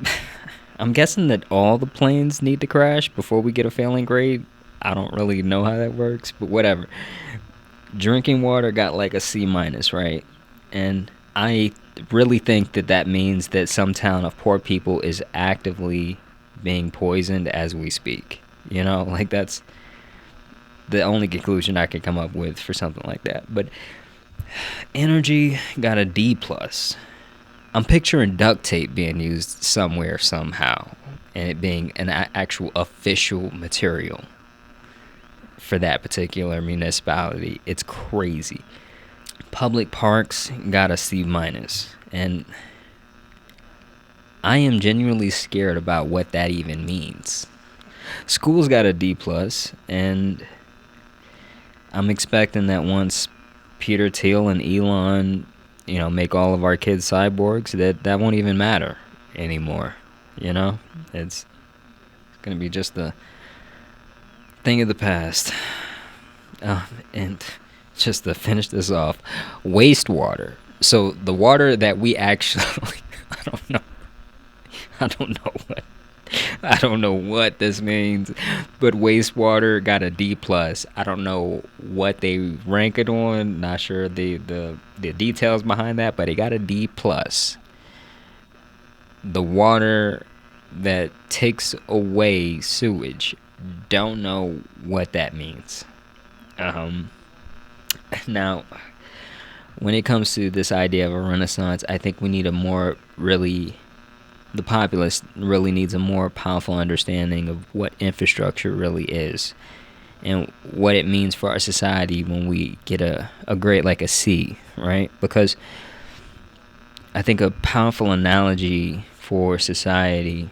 guessing that all the planes need to crash before we get a failing grade. I don't really know how that works, but whatever. Drinking water got like a C-, right? And I really think that means that some town of poor people is actively being poisoned as we speak. Like that's the only conclusion I could come up with for something like that. But energy got a D+. I'm picturing duct tape being used somewhere somehow, and it being an actual official material for that particular municipality. It's crazy. Public parks got a C-, and I am genuinely scared about what that even means. Schools got a D+, and I'm expecting that once Peter Thiel and Elon, make all of our kids cyborgs, that won't even matter anymore. It's gonna be just a thing of the past. And just to finish this off, wastewater. So the water that we actually, I don't know what this means, but wastewater got a D+. I don't know what they rank it on. Not sure the details behind that, but it got a D+. The water that takes away sewage, don't know what that means. Now, when it comes to this idea of a renaissance, I think we need the populace really needs a more powerful understanding of what infrastructure really is and what it means for our society when we get a grade like a C, right? Because I think a powerful analogy for society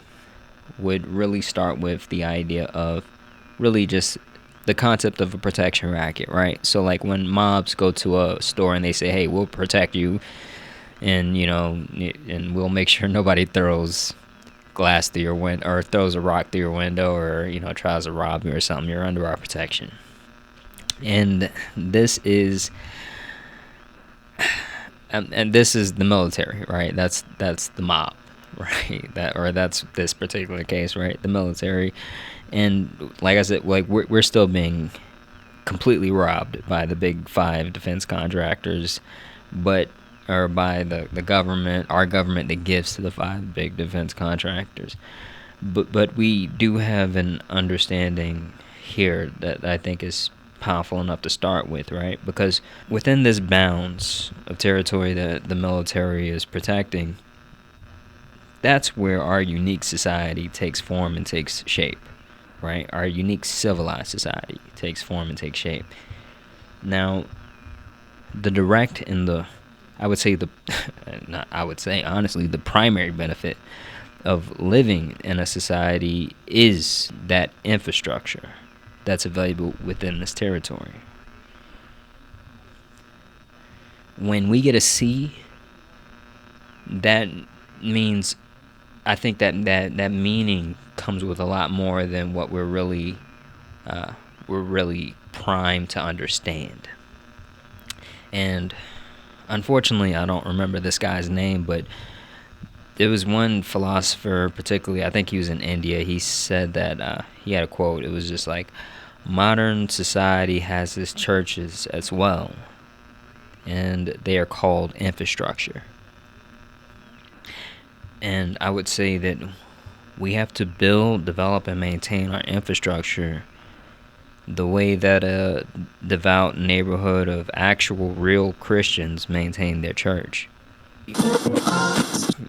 would really start with the idea of really just the concept of a protection racket, right? So like when mobs go to a store and they say, hey, we'll protect you, and and we'll make sure nobody throws glass through your window or throws a rock through your window or tries to rob you or something. You're under our protection. And this is the military, right? That's the mob, right? That's this particular case, right? The military. And like I said, like we're still being completely robbed by the big five defense contractors, or by the government, our government that gives to the five big defense contractors. But we do have an understanding here that I think is powerful enough to start with, right? Because within this bounds of territory that the military is protecting, that's where our unique society takes form and takes shape, right? Our unique civilized society takes form and takes shape. Now, the direct and honestly, the primary benefit of living in a society is that infrastructure that's available within this territory. When we get a C, that means, I think that meaning comes with a lot more than what we're really primed to understand. And unfortunately, I don't remember this guy's name, but there was one philosopher, particularly, I think he was in India, he said that, he had a quote, it was just like, modern society has its churches as well, and they are called infrastructure. And I would say that we have to build, develop, and maintain our infrastructure the way that a devout neighborhood of actual real Christians maintain their church.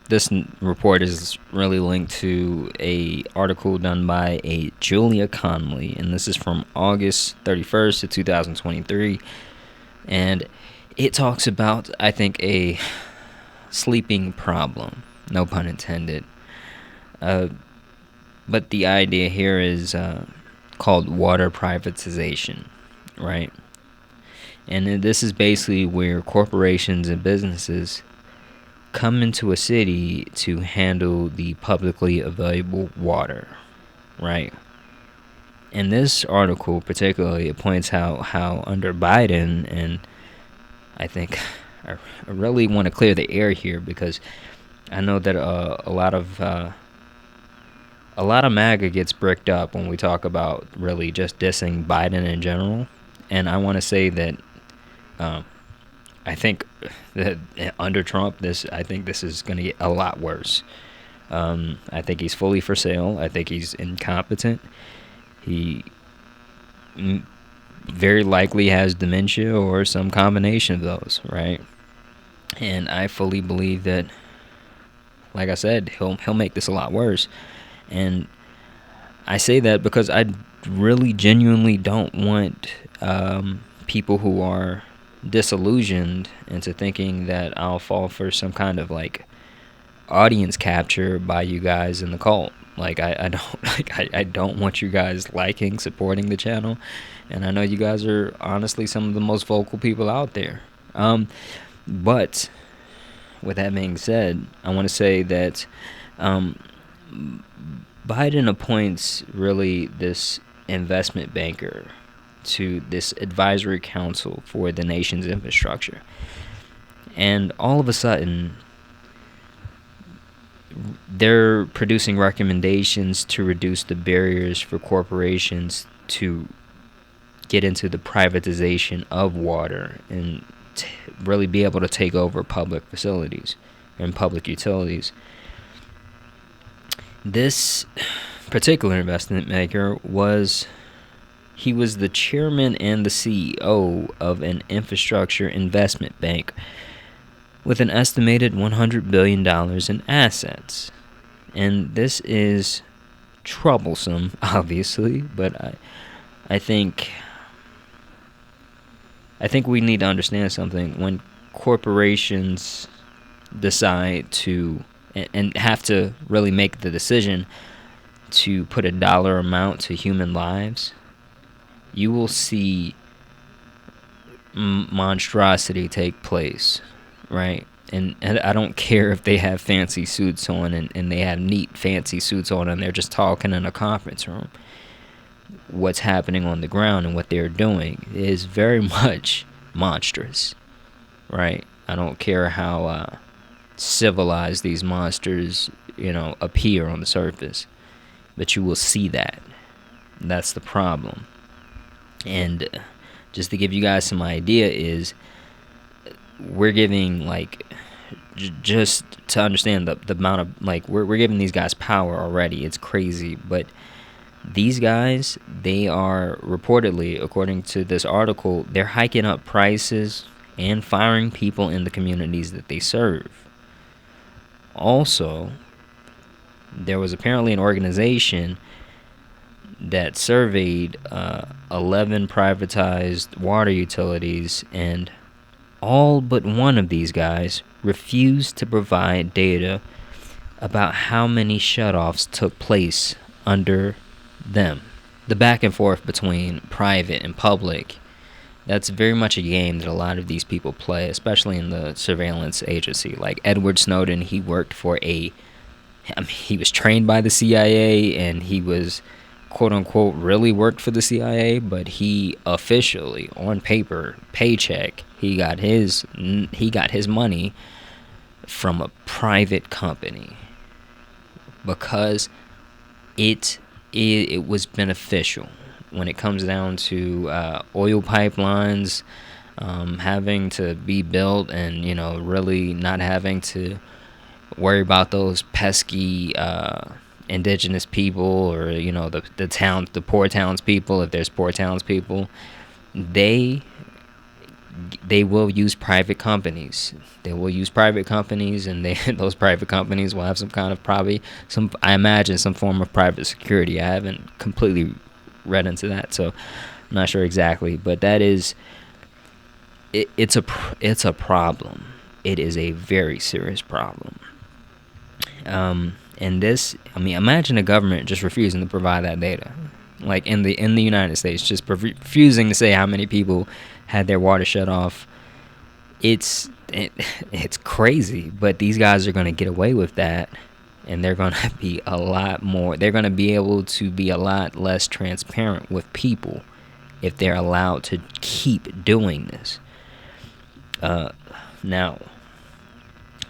This report is really linked to a article done by a Julia Conley, and this is from August 31st of 2023, and it talks about, I think, a sleeping problem, no pun intended. But the idea here is called water privatization, right? And this is basically where corporations and businesses come into a city to handle the publicly available water, right? In this article particularly, it points out how under Biden, and I think I really want to clear the air here because I know that a lot of MAGA gets bricked up when we talk about really just dissing Biden in general, and I want to say that I think that under Trump, I think this is going to get a lot worse. I think he's fully for sale. I think he's incompetent. He very likely has dementia or some combination of those, right? And I fully believe that, like I said, he'll make this a lot worse. And I say that because I really genuinely don't want people who are disillusioned into thinking that I'll fall for some kind of like audience capture by you guys in the cult. Like I don't want you guys liking, supporting the channel, and I know you guys are honestly some of the most vocal people out there. But with that being said, I want to say that Biden appoints really this investment banker to this advisory council for the nation's infrastructure. And all of a sudden, they're producing recommendations to reduce the barriers for corporations to get into the privatization of water and really be able to take over public facilities and public utilities. This particular investment maker was the chairman and the CEO of an infrastructure investment bank with an estimated $100 billion in assets. And this is troublesome, obviously, but I think we need to understand something. When corporations decide to and have to really make the decision to put a dollar amount to human lives, you will see monstrosity take place, right? And I don't care if they have fancy suits on and they have neat fancy suits on and they're just talking in a conference room. What's happening on the ground and what they're doing is very much monstrous, right? I don't care how civilized these monsters, appear on the surface, but you will see that. That's the problem. And just to give you guys some idea is we're giving just to understand the amount of we're giving these guys power already. It's crazy, but these guys, they are reportedly, according to this article, they're hiking up prices and firing people in the communities that they serve. Also, there was apparently an organization that surveyed 11 privatized water utilities, and all but one of these guys refused to provide data about how many shutoffs took place under them. The back and forth between private and public, that's very much a game that a lot of these people play, especially in the surveillance agency. Like Edward Snowden, he worked for he was trained by the CIA, and he was quote unquote really worked for the CIA, but he officially, on paper, paycheck, he got his money from a private company because it was beneficial when it comes down to oil pipelines having to be built and really not having to worry about those pesky indigenous people, or the poor townspeople. If there's poor townspeople, they will use private companies. They will use private companies, and those private companies will have some kind of, probably I imagine, some form of private security. I haven't completely read into that, so I'm not sure exactly, but that is it's a problem. It is a very serious problem. And this, I mean, imagine a government just refusing to provide that data, like in the United States, just refusing to say how many people had their water shut off. It's crazy, but these guys are going to get away with that, and they're going to be a lot more. They're going to be able to be a lot less transparent with people if they're allowed to keep doing this. Now,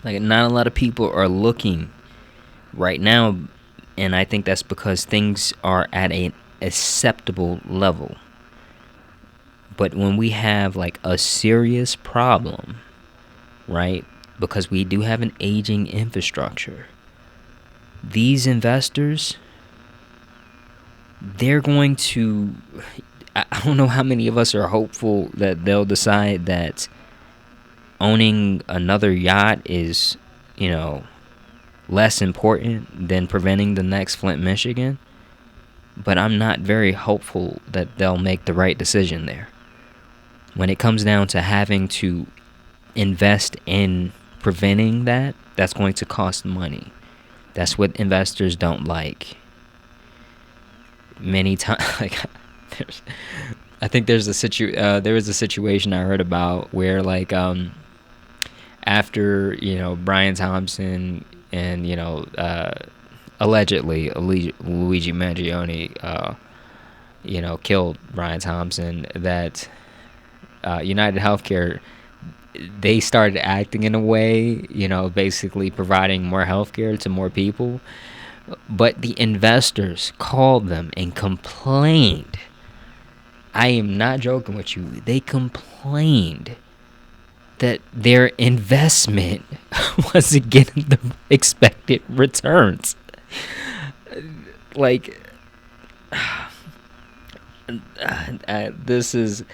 like, not a lot of people are looking right now, and I think that's because things are at an acceptable level. But when we have like a serious problem, right, because we do have an aging infrastructure, these investors, they're going to, I don't know how many of us are hopeful that they'll decide that owning another yacht is, less important than preventing the next Flint, Michigan. But I'm not very hopeful that they'll make the right decision there. When it comes down to having to invest in preventing that, that's going to cost money. That's what investors don't like. Many times, like, I think there was a situation I heard about where, like, after Brian Thompson and allegedly Luigi Mangione killed Brian Thompson, that United Healthcare, they started acting in a way, basically providing more healthcare to more people, but the investors called them and complained. I am not joking with you. They complained that their investment wasn't getting the expected returns. Like, this is,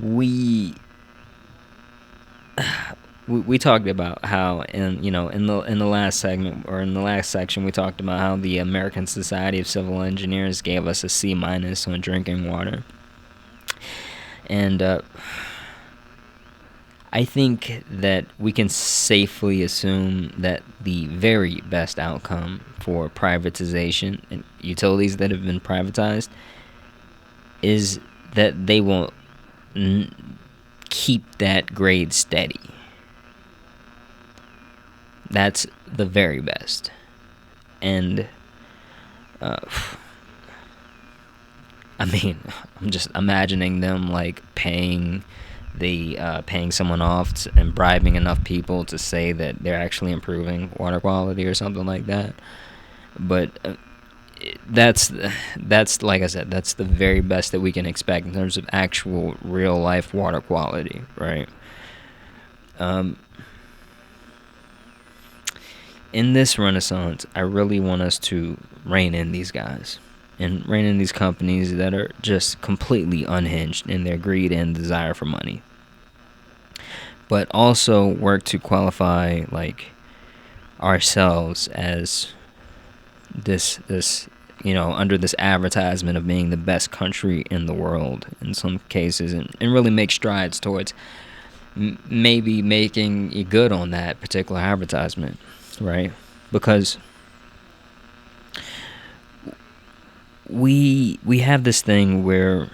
we talked about how in the last segment, or in the last section, we talked about how the American Society of Civil Engineers gave us a C- on drinking water, and I think that we can safely assume that the very best outcome for privatization and utilities that have been privatized is that they will keep that grade steady. That's the very best. And I mean, I'm just imagining them like paying someone off and bribing enough people to say that they're actually improving water quality or something like that. But that's like I said, that's the very best that we can expect in terms of actual real life water quality, right? In this renaissance, I really want us to rein in these guys and rein in these companies that are just completely unhinged in their greed and desire for money, but also work to qualify like ourselves as this under this advertisement of being the best country in the world in some cases, and really make strides towards maybe making it good on that particular advertisement, right? Because we have this thing where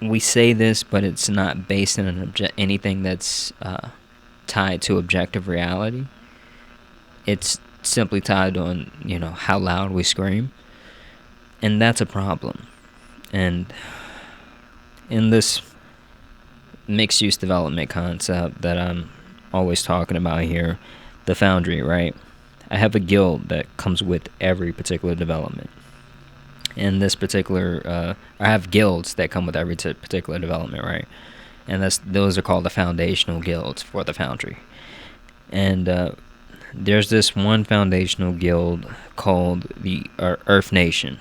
we say this, but it's not based on anything that's tied to objective reality. It's simply tied on, how loud we scream. And that's a problem. And in this mixed-use development concept that I'm always talking about here, the Foundry, right? I have a guild that comes with every particular development. And this particular, I have guilds that come with every particular development, right? And those are called the foundational guilds for the Foundry. And there's this one foundational guild called the Earth Nation,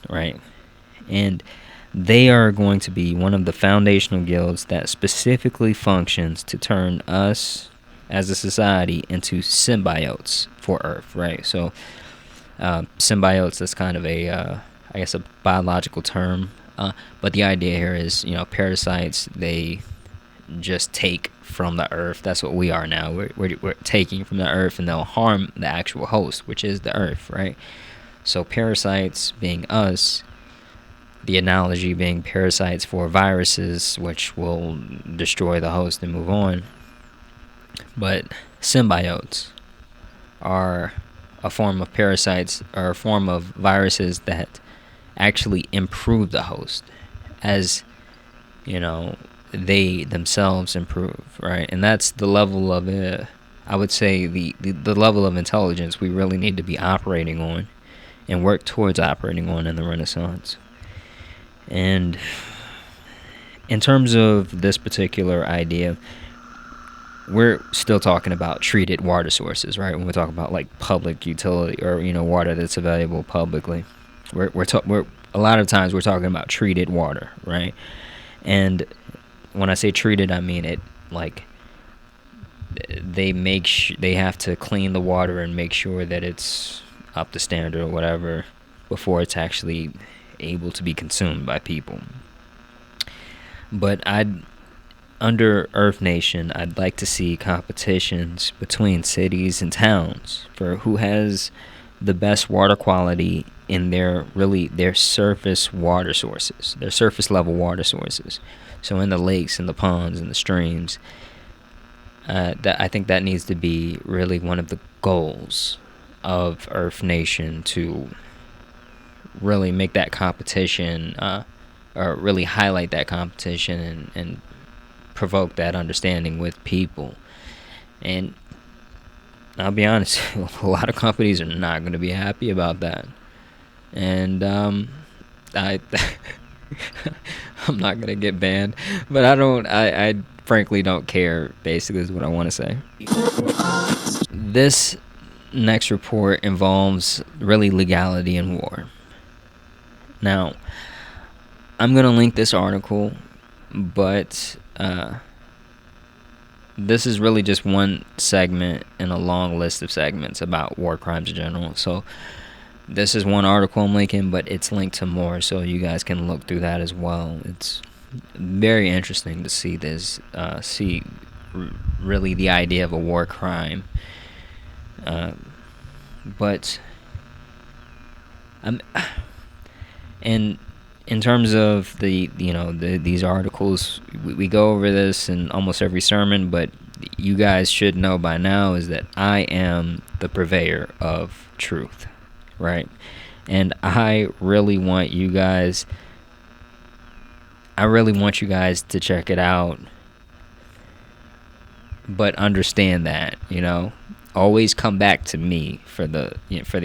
right? And they are going to be one of the foundational guilds that specifically functions to turn us as a society into symbiotes for Earth, right? So symbiotes is kind of a I guess a biological term, but the idea here is, parasites, they just take from the Earth. That's what we are now. We're taking from the Earth, and they'll harm the actual host, which is the Earth, right? So parasites being us, the analogy being parasites for viruses, which will destroy the host and move on. But symbiotes are a form of parasites, or a form of viruses that actually improve the host, as they themselves improve, right? And that's the level of I would say the level of intelligence we really need to be operating on and work towards operating on in the Renaissance. And in terms of this particular idea, we're still talking about treated water sources, right? When we're talking about like public utility, or water that's available publicly, we're a lot of times we're talking about treated water, right? And when I say treated, I mean it like they have to clean the water and make sure that it's up to standard or whatever before it's actually able to be consumed by people. But under Earth Nation, I'd like to see competitions between cities and towns for who has the best water quality in their surface water sources, their surface level water sources. So in the lakes and the ponds and the streams, that I think that needs to be really one of the goals of Earth Nation, to really make that competition, or really highlight that competition, and provoke that understanding with people. And I'll be honest, a lot of companies are not going to be happy about that. And I I'm not going to get banned, but I frankly don't care, basically, is what I want to say. This next report involves really legality in war. Now, I'm going to link this article, but this is really just one segment in a long list of segments about war crimes in general. So this is one article I'm linking, but it's linked to more, so you guys can look through that as well. It's very interesting to see this, really the idea of a war crime. But and in terms of these articles, we go over this in almost every sermon, but you guys should know by now is that I am the purveyor of truth, right? And I really want you guys to check it out, but understand that, always come back to me for the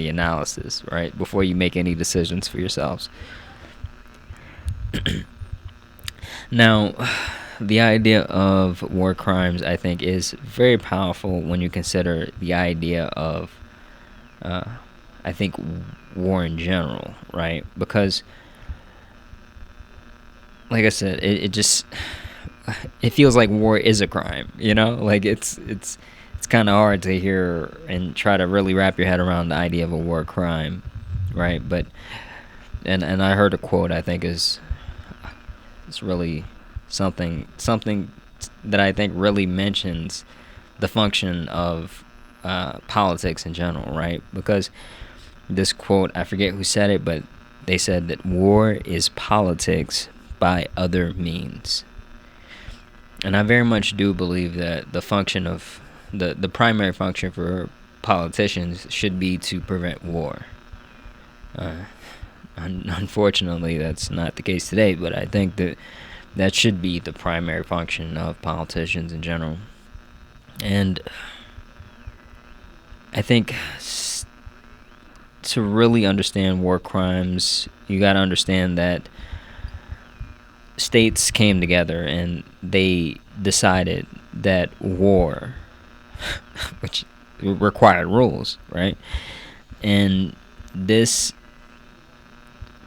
analysis, right? Before you make any decisions for yourselves. Now, the idea of war crimes, I think, is very powerful when you consider the idea of, I think, war in general, right? Because, like I said, it feels like war is a crime, Like it's kind of hard to hear and try to really wrap your head around the idea of a war crime, right? But and I heard a quote I think is really something that I think really mentions the function of politics in general, right? Because this quote, I forget who said it, but they said that war is politics by other means. And I very much do believe that the function of the primary function for politicians should be to prevent war. Unfortunately, that's not the case today, but I think that should be the primary function of politicians in general. And I think to really understand war crimes, you got to understand that states came together and they decided that war, which required rules, right? And this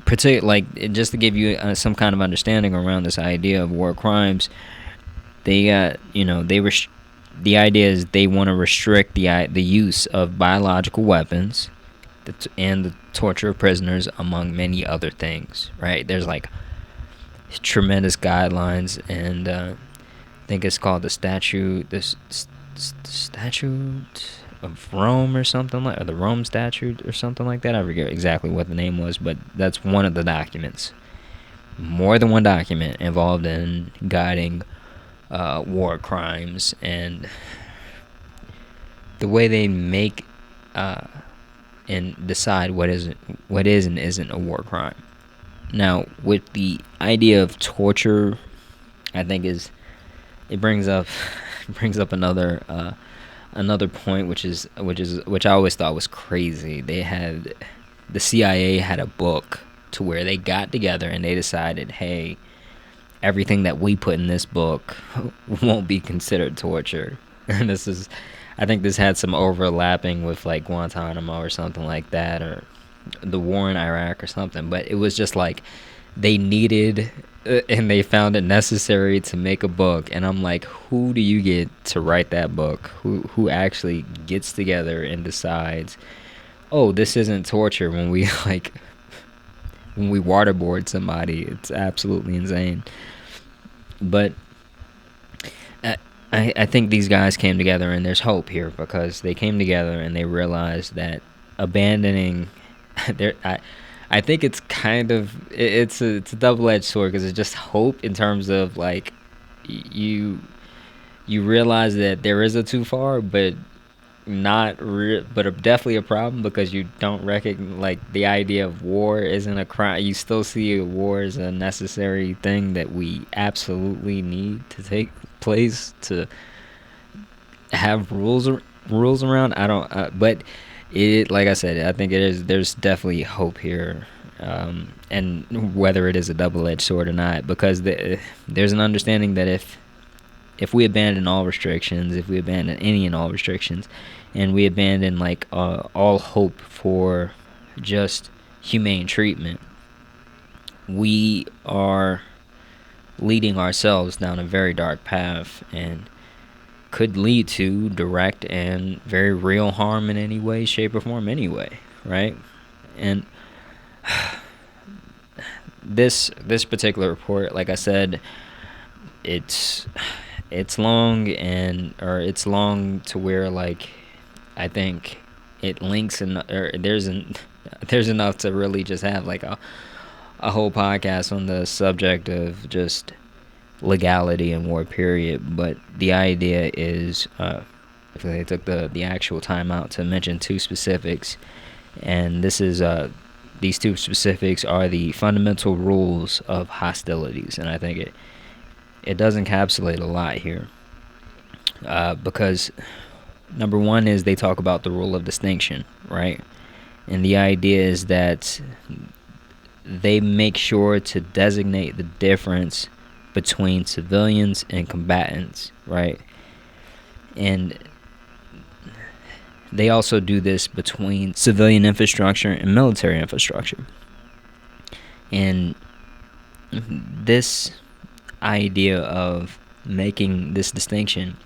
particular, like, just to give you some kind of understanding around this idea of war crimes, they the idea is they want to restrict the use of biological weapons and the torture of prisoners, among many other things, right? There's like tremendous guidelines, and I think it's called the Statute of Rome or something like, or the Rome Statute or something like that. I forget exactly what the name was, but that's one of the documents. More than one document involved in guiding war crimes and the way they make and decide what is and isn't a war crime. Now, with the idea of torture, I think it brings up another point, which I always thought was crazy. The CIA had a book to where they got together and they decided, hey, everything that we put in this book won't be considered torture. And I think this had some overlapping with like Guantanamo or something like that, or the war in Iraq or something. But it was just like they needed and they found it necessary to make a book. And I'm like, who do you get to write that book? Who actually gets together and decides, oh, this isn't torture when we waterboard somebody? It's absolutely insane. But I think these guys came together, and there's hope here, because they came together and they realized that abandoning I think it's kind of it's a double-edged sword, because it's just hope in terms of like you realize that there is a too far, but definitely a problem, because you don't recognize, like, the idea of war isn't a crime. You still see war as a necessary thing that we absolutely need to take place to have rules around. I don't, but it, like I said, I think it is. There's definitely hope here, and whether it is a double-edged sword or not, because there's an understanding that if we abandon all restrictions, if we abandon any and all restrictions, and we abandon like all hope for just humane treatment, we are leading ourselves down a very dark path, and could lead to direct and very real harm in any way, shape, or form anyway, right? And this particular report, like I said, it's long, it's long to where, like, I think it links, and there's enough to really just have like a whole podcast on the subject of just legality and war, period. But the idea is, if they took the actual time out to mention two specifics, and these two specifics are the fundamental rules of hostilities, and I think it does encapsulate a lot here, because number one is they talk about the rule of distinction, right? And the idea is that they make sure to designate the difference between civilians and combatants, right? And they also do this between civilian infrastructure and military infrastructure. And this idea of making this distinction,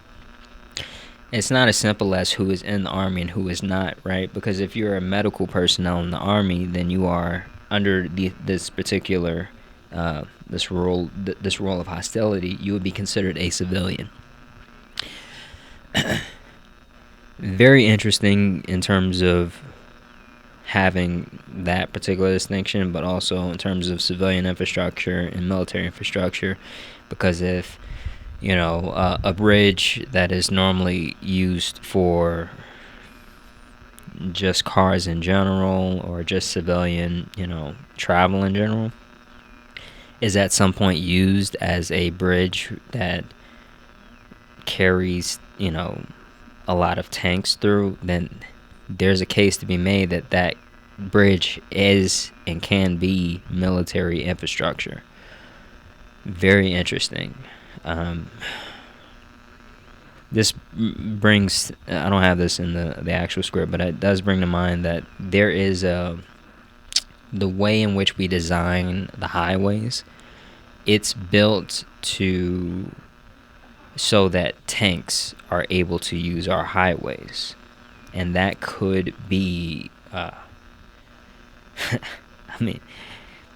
it's not as simple as who is in the army and who is not, right? Because if you're a medical personnel in the army, then you are under this particular this rule of hostility. You would be considered a civilian. Very interesting in terms of having that particular distinction, but also in terms of civilian infrastructure and military infrastructure, because if a bridge that is normally used for just cars in general, or just civilian, travel in general, is at some point used as a bridge that carries, a lot of tanks through, then there's a case to be made that bridge is and can be military infrastructure. Very interesting. This brings, I don't have this in the actual script, but it does bring to mind that there is the way in which we design the highways, it's built so that tanks are able to use our highways. And that could be, I mean,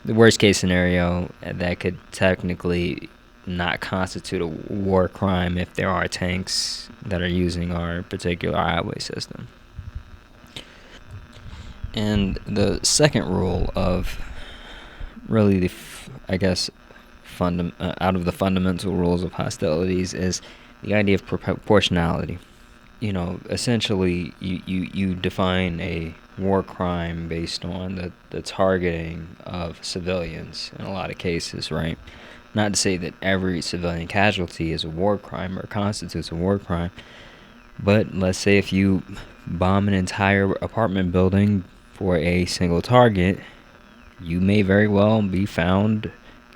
the worst case scenario, that could technically not constitute a war crime if there are tanks that are using our particular highway system. And the second rule of really out of the fundamental rules of hostilities is the idea of proportionality. Essentially, you define a war crime based on the targeting of civilians in a lot of cases, right? Not to say that every civilian casualty is a war crime or constitutes a war crime, but let's say if you bomb an entire apartment building for a single target, you may very well be found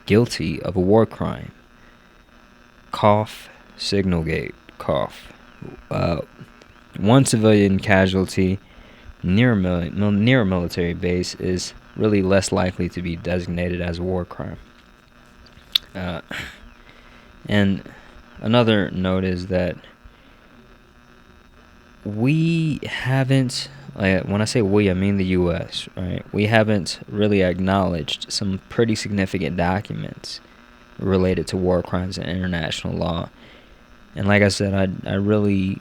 guilty of a war crime. Cough, Signalgate, cough. One civilian casualty near a military base is really less likely to be designated as a war crime. And another note is that we haven't, when I say we, I mean the U.S., right? We haven't really acknowledged some pretty significant documents related to war crimes and international law. And like I said, I really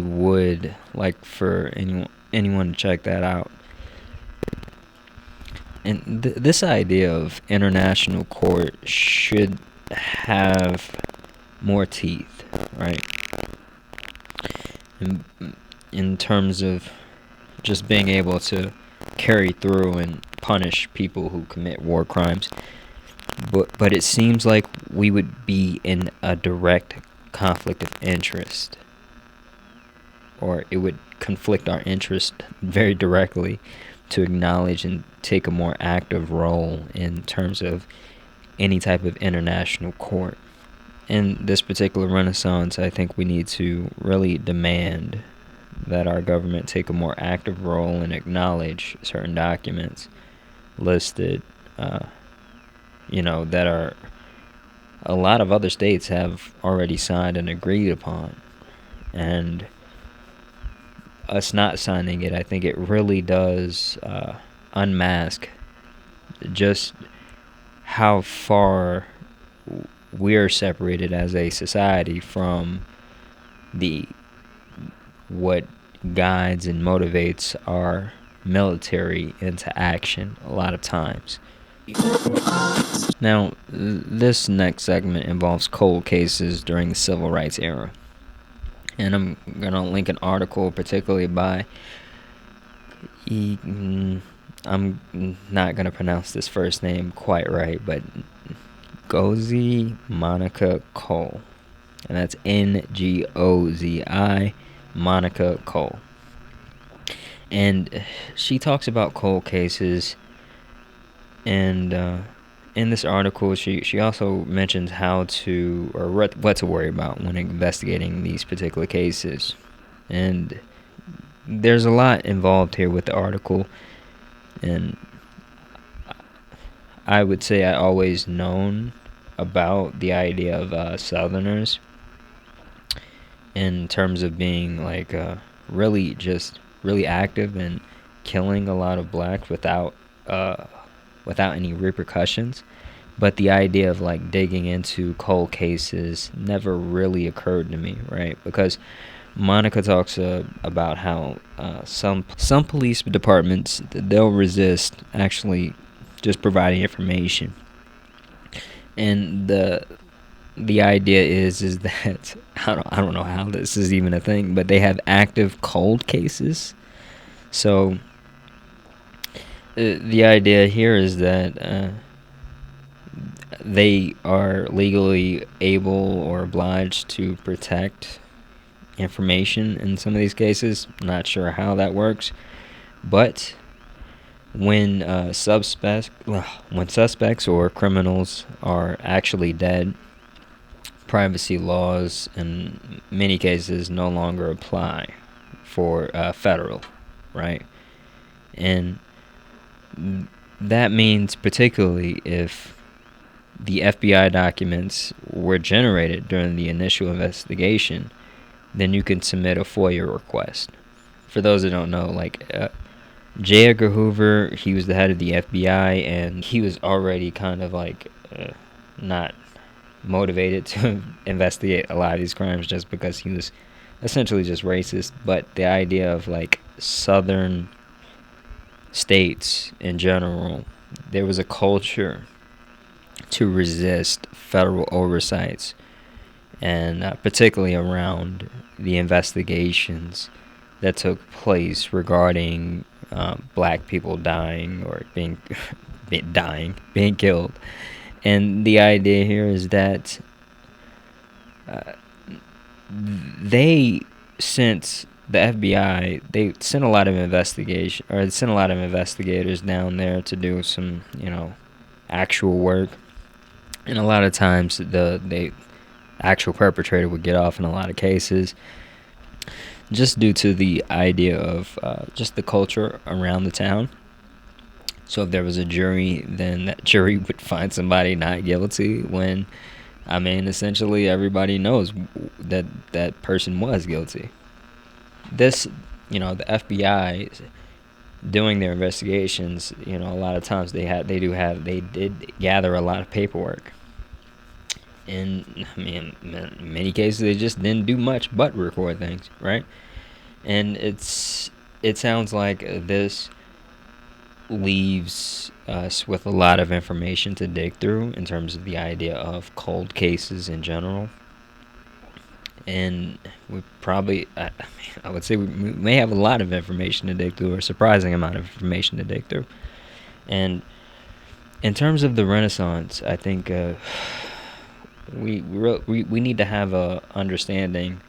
would like for anyone to check that out. And this idea of international court should have more teeth, right? In terms of just being able to carry through and punish people who commit war crimes. But it seems like we would be in a direct conflict of interest, or it would conflict our interest very directly to acknowledge and take a more active role in terms of any type of international court. In this particular renaissance, I think we need to really demand that our government take a more active role and acknowledge certain documents listed, that are a lot of other states have already signed and agreed upon. And us not signing it, I think it really does unmask just how far we're separated as a society from what guides and motivates our military into action a lot of times. Now, this next segment involves cold cases during the civil rights era. And I'm going to link an article particularly by I'm not going to pronounce this first name quite right, but Ngozi Monica Cole. And that's Ngozi Monica Cole. And she talks about cold cases, and in this article she also mentions how to, or what to worry about when investigating these particular cases. And there's a lot involved here with the article, and I would say I always known about the idea of Southerners in terms of being like really active and killing a lot of blacks without any repercussions. But the idea of like digging into cold cases never really occurred to me, right? Because Monica talks about how some police departments, they'll resist actually just providing information. And the idea is that I don't know how this is even a thing, but they have active cold cases. So the idea here is that they are legally able or obliged to protect information in some of these cases. Not sure how that works, but when suspects or criminals are actually dead, privacy laws in many cases no longer apply for federal, right? And that means particularly if the FBI documents were generated during the initial investigation, then you can submit a FOIA request. For those that don't know, like J. Edgar Hoover, he was the head of the FBI, and he was already kind of like not motivated to investigate a lot of these crimes just because he was essentially just racist. But the idea of like southern states in general, there was a culture to resist federal oversights, and particularly around the investigations that took place regarding black people dying or being being killed. And the idea here is that they sent the FBI. They sent a lot of investigators down there to do some, actual work. And a lot of times the actual perpetrator would get off in a lot of cases, just due to the idea of just the culture around the town. So if there was a jury, then that jury would find somebody not guilty when, essentially everybody knows that that person was guilty. This, the FBI doing their investigations, a lot of times they did gather a lot of paperwork. And in many cases they just didn't do much but record things, right? And it sounds like this leaves us with a lot of information to dig through in terms of the idea of cold cases in general. And we probably, I would say we may have a lot of information to dig through, or a surprising amount of information to dig through. And in terms of the Renaissance, I think we need to have a understanding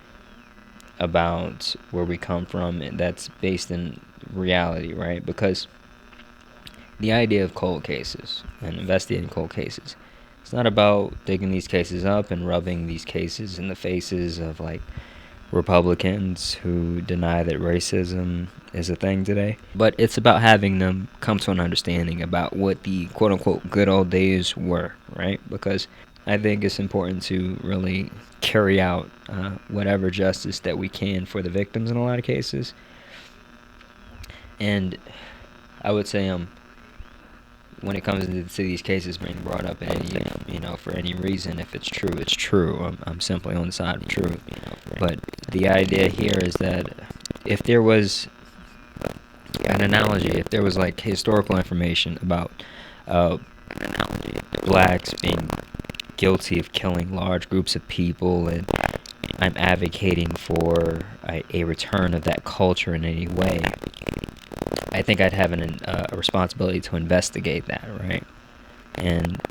about where we come from, and that's based in reality, right? Because the idea of cold cases and investigating cold cases, it's not about digging these cases up and rubbing these cases in the faces of like Republicans who deny that racism is a thing today, but it's about having them come to an understanding about what the quote-unquote good old days were, right? Because I think it's important to really carry out whatever justice that we can for the victims in a lot of cases. And I would say when it comes to these cases being brought up in any, for any reason, if it's true, it's true. I'm simply on the side of truth. But the idea here is that if there was an analogy, if there was like historical information about blacks being guilty of killing large groups of people, and I'm advocating for a return of that culture in any way, I think I'd have a responsibility to investigate that, right? And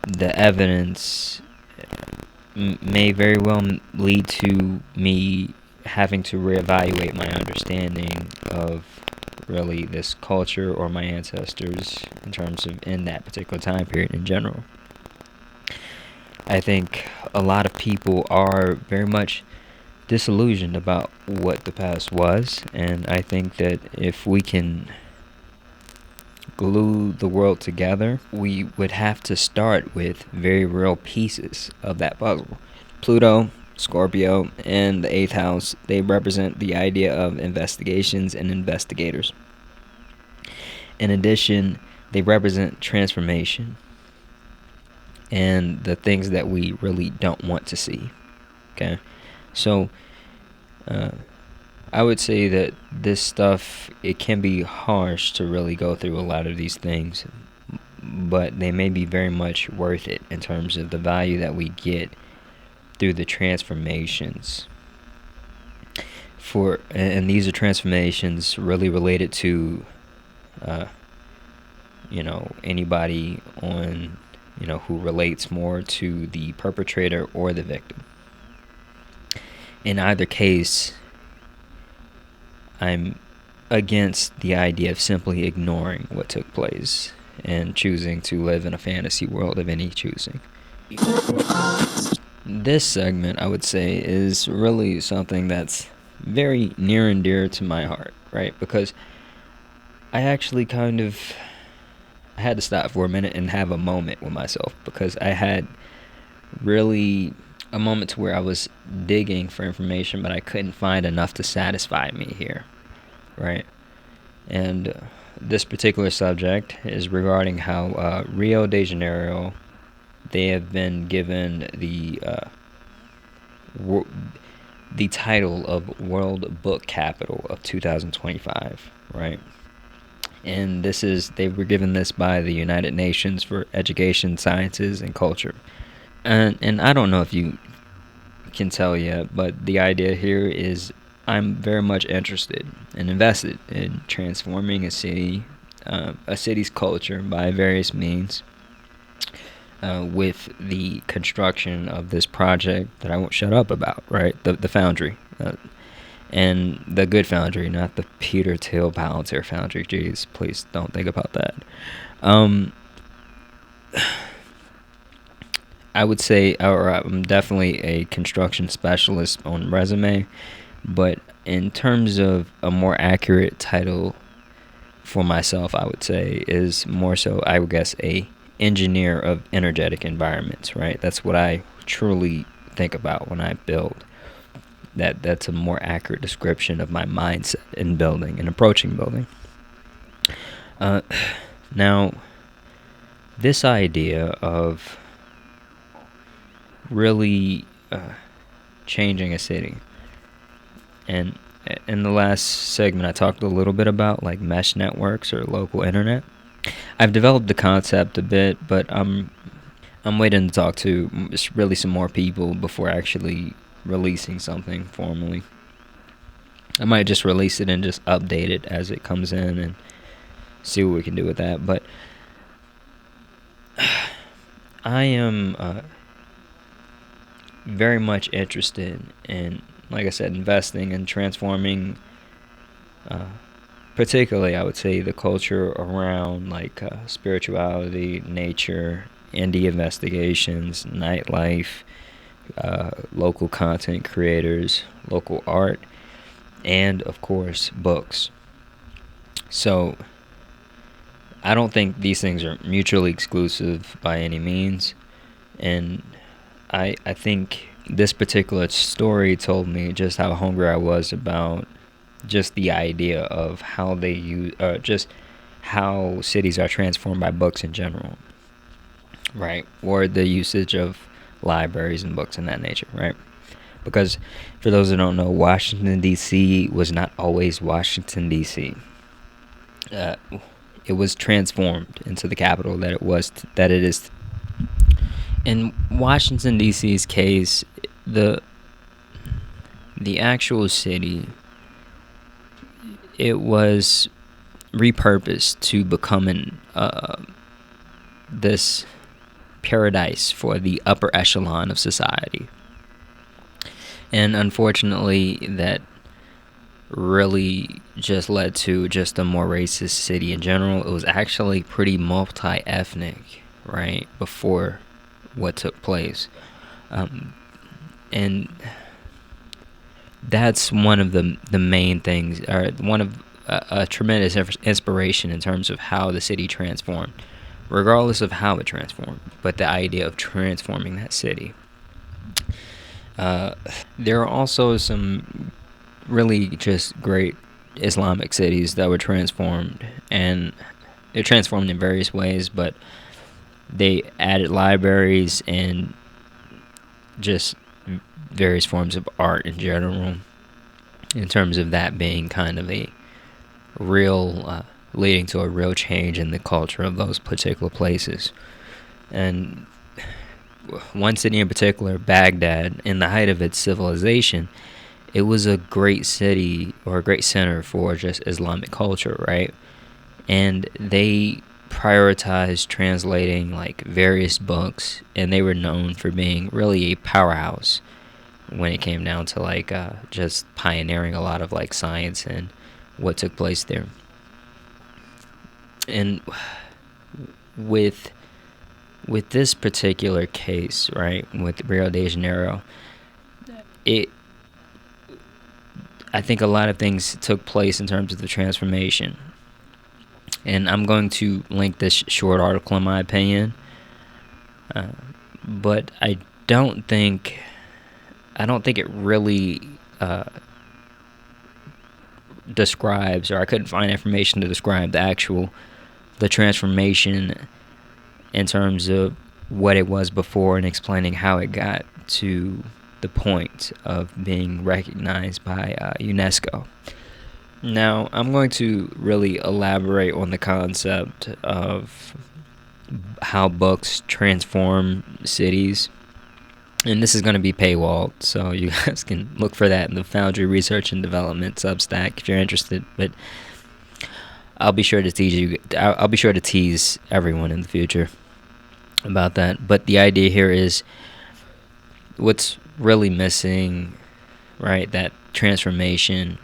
the evidence may very well lead to me having to reevaluate my understanding of really this culture or my ancestors in terms of in that particular time period in general. I think a lot of people are very much disillusioned about what the past was, and I think that if we can glue the world together, we would have to start with very real pieces of that puzzle. Pluto, Scorpio, and the 8th house, they represent the idea of investigations and investigators. In addition, they represent transformation and the things that we really don't want to see. Okay? So, I would say that this stuff, it can be harsh to really go through a lot of these things, but they may be very much worth it in terms of the value that we get through the transformations. And these are transformations really related to, anybody on, who relates more to the perpetrator or the victim. In either case, I'm against the idea of simply ignoring what took place and choosing to live in a fantasy world of any choosing. This segment, I would say, is really something that's very near and dear to my heart, right? Because I actually I had to stop for a minute and have a moment with myself, because I had really a moment to where I was digging for information, but I couldn't find enough to satisfy me here, right? And this particular subject is regarding how Rio de Janeiro, they have been given the title of World Book Capital of 2025, right? And they were given this by the United Nations for Education, Sciences, and Culture. And I don't know if you can tell yet, but the idea here is I'm very much interested and invested in transforming a city's culture by various means, with the construction of this project that I won't shut up about, right? The Foundry. And the good Foundry, not the Peter Thiel Palantir Foundry. Jeez, please don't think about that. I would say, or I'm definitely a construction specialist on resume, but in terms of a more accurate title for myself, I would say is more so, I would guess, a engineer of energetic environments, right? That's what I truly think about when I build. That's a more accurate description of my mindset in building and approaching building. Now, this idea of really changing a city, and in the last segment I talked a little bit about like mesh networks or local internet. I've developed the concept a bit, but I'm waiting to talk to really some more people before actually releasing something formally. I might just release it and just update it as it comes in and see what we can do with that. But I am very much interested in, like I said, investing and transforming, particularly, I would say, the culture around like spirituality, nature, indie investigations, nightlife, local content creators, local art, and of course books. So I don't think these things are mutually exclusive by any means, and I think this particular story told me just how hungry I was about just the idea of how they use, just how cities are transformed by books in general, right? Or the usage of libraries and books in that nature, right? Because for those who don't know, Washington, D.C. was not always Washington, D.C. It was transformed into the capital that it is. In Washington, D.C.'s case, the actual city, it was repurposed to become this paradise for the upper echelon of society. And unfortunately, that really just led to just a more racist city in general. It was actually pretty multi-ethnic, right, before what took place. And that's one of the main things, or one of a tremendous inspiration in terms of how the city transformed, regardless of how it transformed, but the idea of transforming that city. There are also some really just great Islamic cities that were transformed, and they're transformed in various ways, but they added libraries and just various forms of art in general, in terms of that being kind of a real, leading to a real change in the culture of those particular places. And one city in particular, Baghdad, in the height of its civilization, it was a great city or a great center for just Islamic culture, right? And they prioritized translating like various books, and they were known for being really a powerhouse when it came down to like just pioneering a lot of like science and what took place there. And with with this particular case, right, with Rio de Janeiro, I think a lot of things took place in terms of the transformation. And I'm going to link this short article in my opinion. But I don't think it really describes, or I couldn't find information to describe the transformation in terms of what it was before and explaining how it got to the point of being recognized by UNESCO. Now, I'm going to really elaborate on the concept of how books transform cities. And this is going to be paywalled, so you guys can look for that in the Foundry Research and Development Substack if you're interested. But I'll be sure to tease everyone in the future about that. But the idea here is what's really missing, right? That transformation,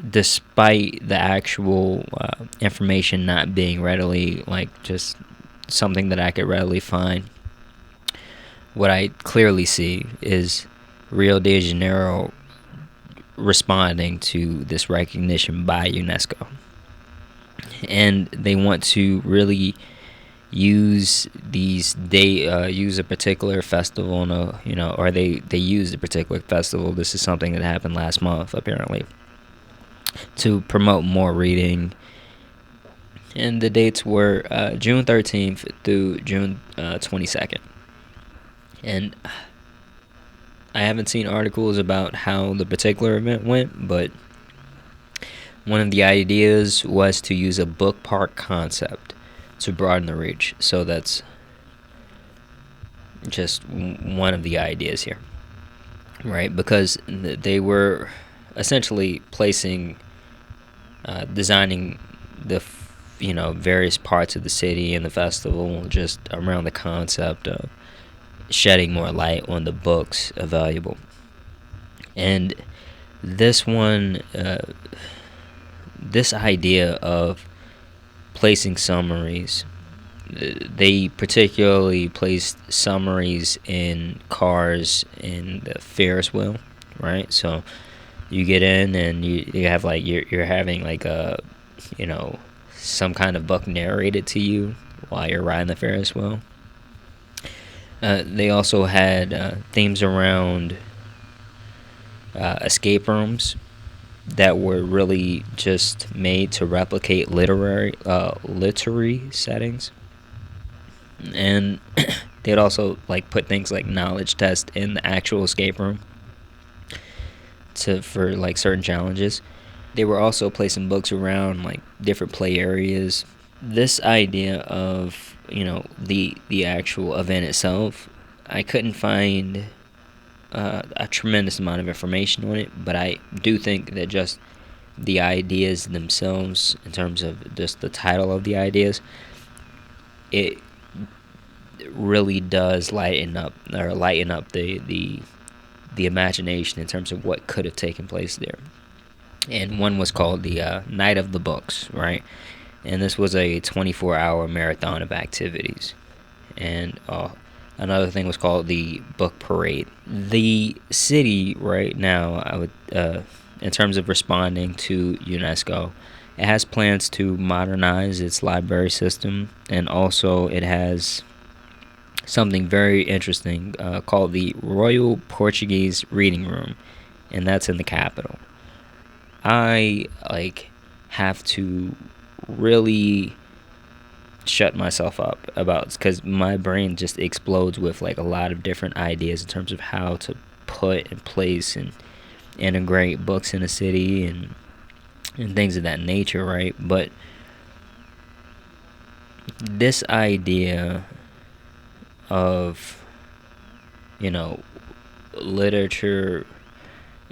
despite the actual information not being readily, just something that I could readily find. What I clearly see is Rio de Janeiro responding to this recognition by UNESCO. And they want to really use use a particular festival, or they use a particular festival. This is something that happened last month, apparently, to promote more reading. And the dates were June 13th through June 22nd. And I haven't seen articles about how the particular event went, but one of the ideas was to use a book park concept to broaden the reach. So that's just one of the ideas here, right? Because they were essentially designing the various parts of the city and the festival just around the concept of shedding more light on the books available. And this idea of placing summaries, they particularly placed summaries in cars in the Ferris wheel, right? So you get in and you have you're having some kind of book narrated to you while you're riding the Ferris wheel. They also had themes around escape rooms that were really just made to replicate literary settings. And they'd also put things like knowledge test in the actual escape room for certain challenges. They were also placing books around different play areas. This idea of the actual event itself, I couldn't find a tremendous amount of information on it, but I do think that just the ideas themselves, in terms of just the title of the ideas, it really does lighten up the imagination in terms of what could have taken place there. And one was called the Night of the Books, right? And this was a 24-hour marathon of activities. And another thing was called the Book Parade. The city right now, in terms of responding to UNESCO, it has plans to modernize its library system, and also it has something very interesting called the Royal Portuguese Reading Room, and that's in the capital. I have to really shut myself up because my brain just explodes with a lot of different ideas in terms of how to put and place and integrate books in a city and things of that nature, right? But this idea of literature,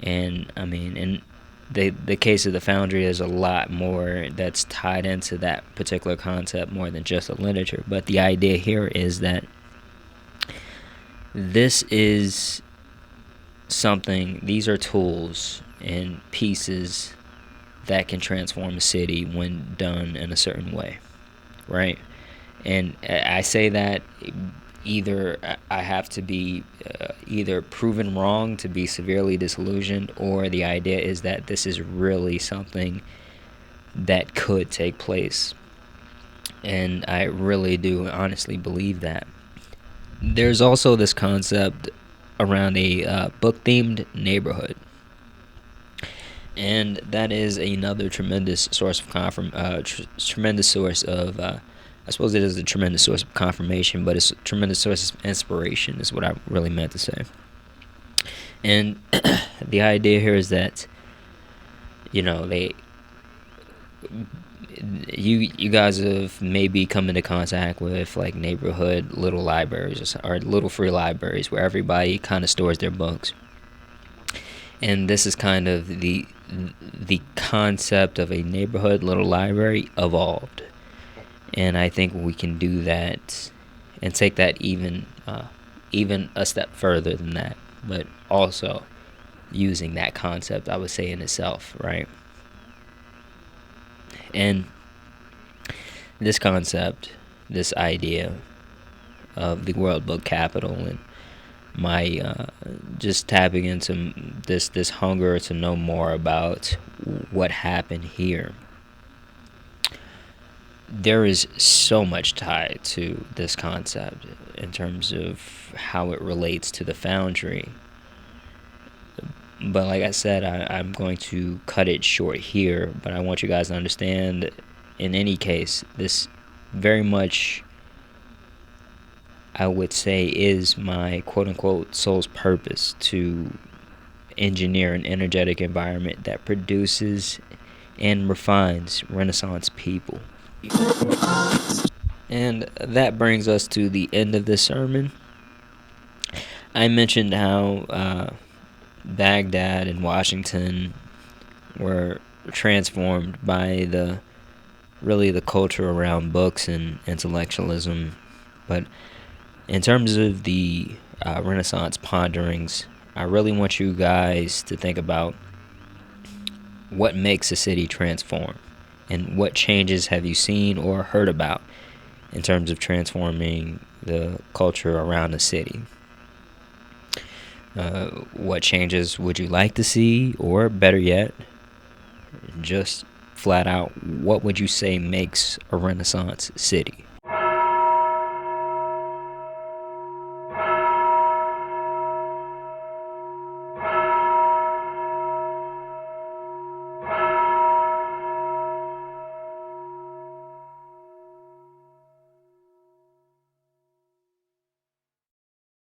and in the case of the Foundry, there's a lot more that's tied into that particular concept more than just the literature. But the idea here is that this is something, these are tools and pieces that can transform a city when done in a certain way, right? And I say that either I have to be either proven wrong to be severely disillusioned, or the idea is that this is really something that could take place. And I really do honestly believe that. There's also this concept around a book-themed neighborhood, and that is another tremendous source of tremendous source of. I suppose it is a tremendous source of confirmation, but it's a tremendous source of inspiration, is what I really meant to say. And the idea here is that, you guys have maybe come into contact with like neighborhood little libraries or little free libraries where everybody kind of stores their books. And this is kind of the concept of a neighborhood little library evolved. And I think we can do that and take that even a step further than that, but also using that concept, I would say, in itself, right? And this concept, this idea of the World Book Capital, and my just tapping into this hunger to know more about what happened here. There is so much tied to this concept in terms of how it relates to the Foundry. But like I said, I'm going to cut it short here, but I want you guys to understand, in any case, this very much, I would say, is my quote-unquote soul's purpose, to engineer an energetic environment that produces and refines Renaissance people. And that brings us to the end of this sermon. I mentioned how Baghdad and Washington were transformed by the culture around books and intellectualism. But in terms of the Renaissance ponderings, I really want you guys to think about what makes a city transform, and what changes have you seen or heard about in terms of transforming the culture around a city. What changes would you like to see, or better yet, just flat out, what would you say makes a Renaissance city?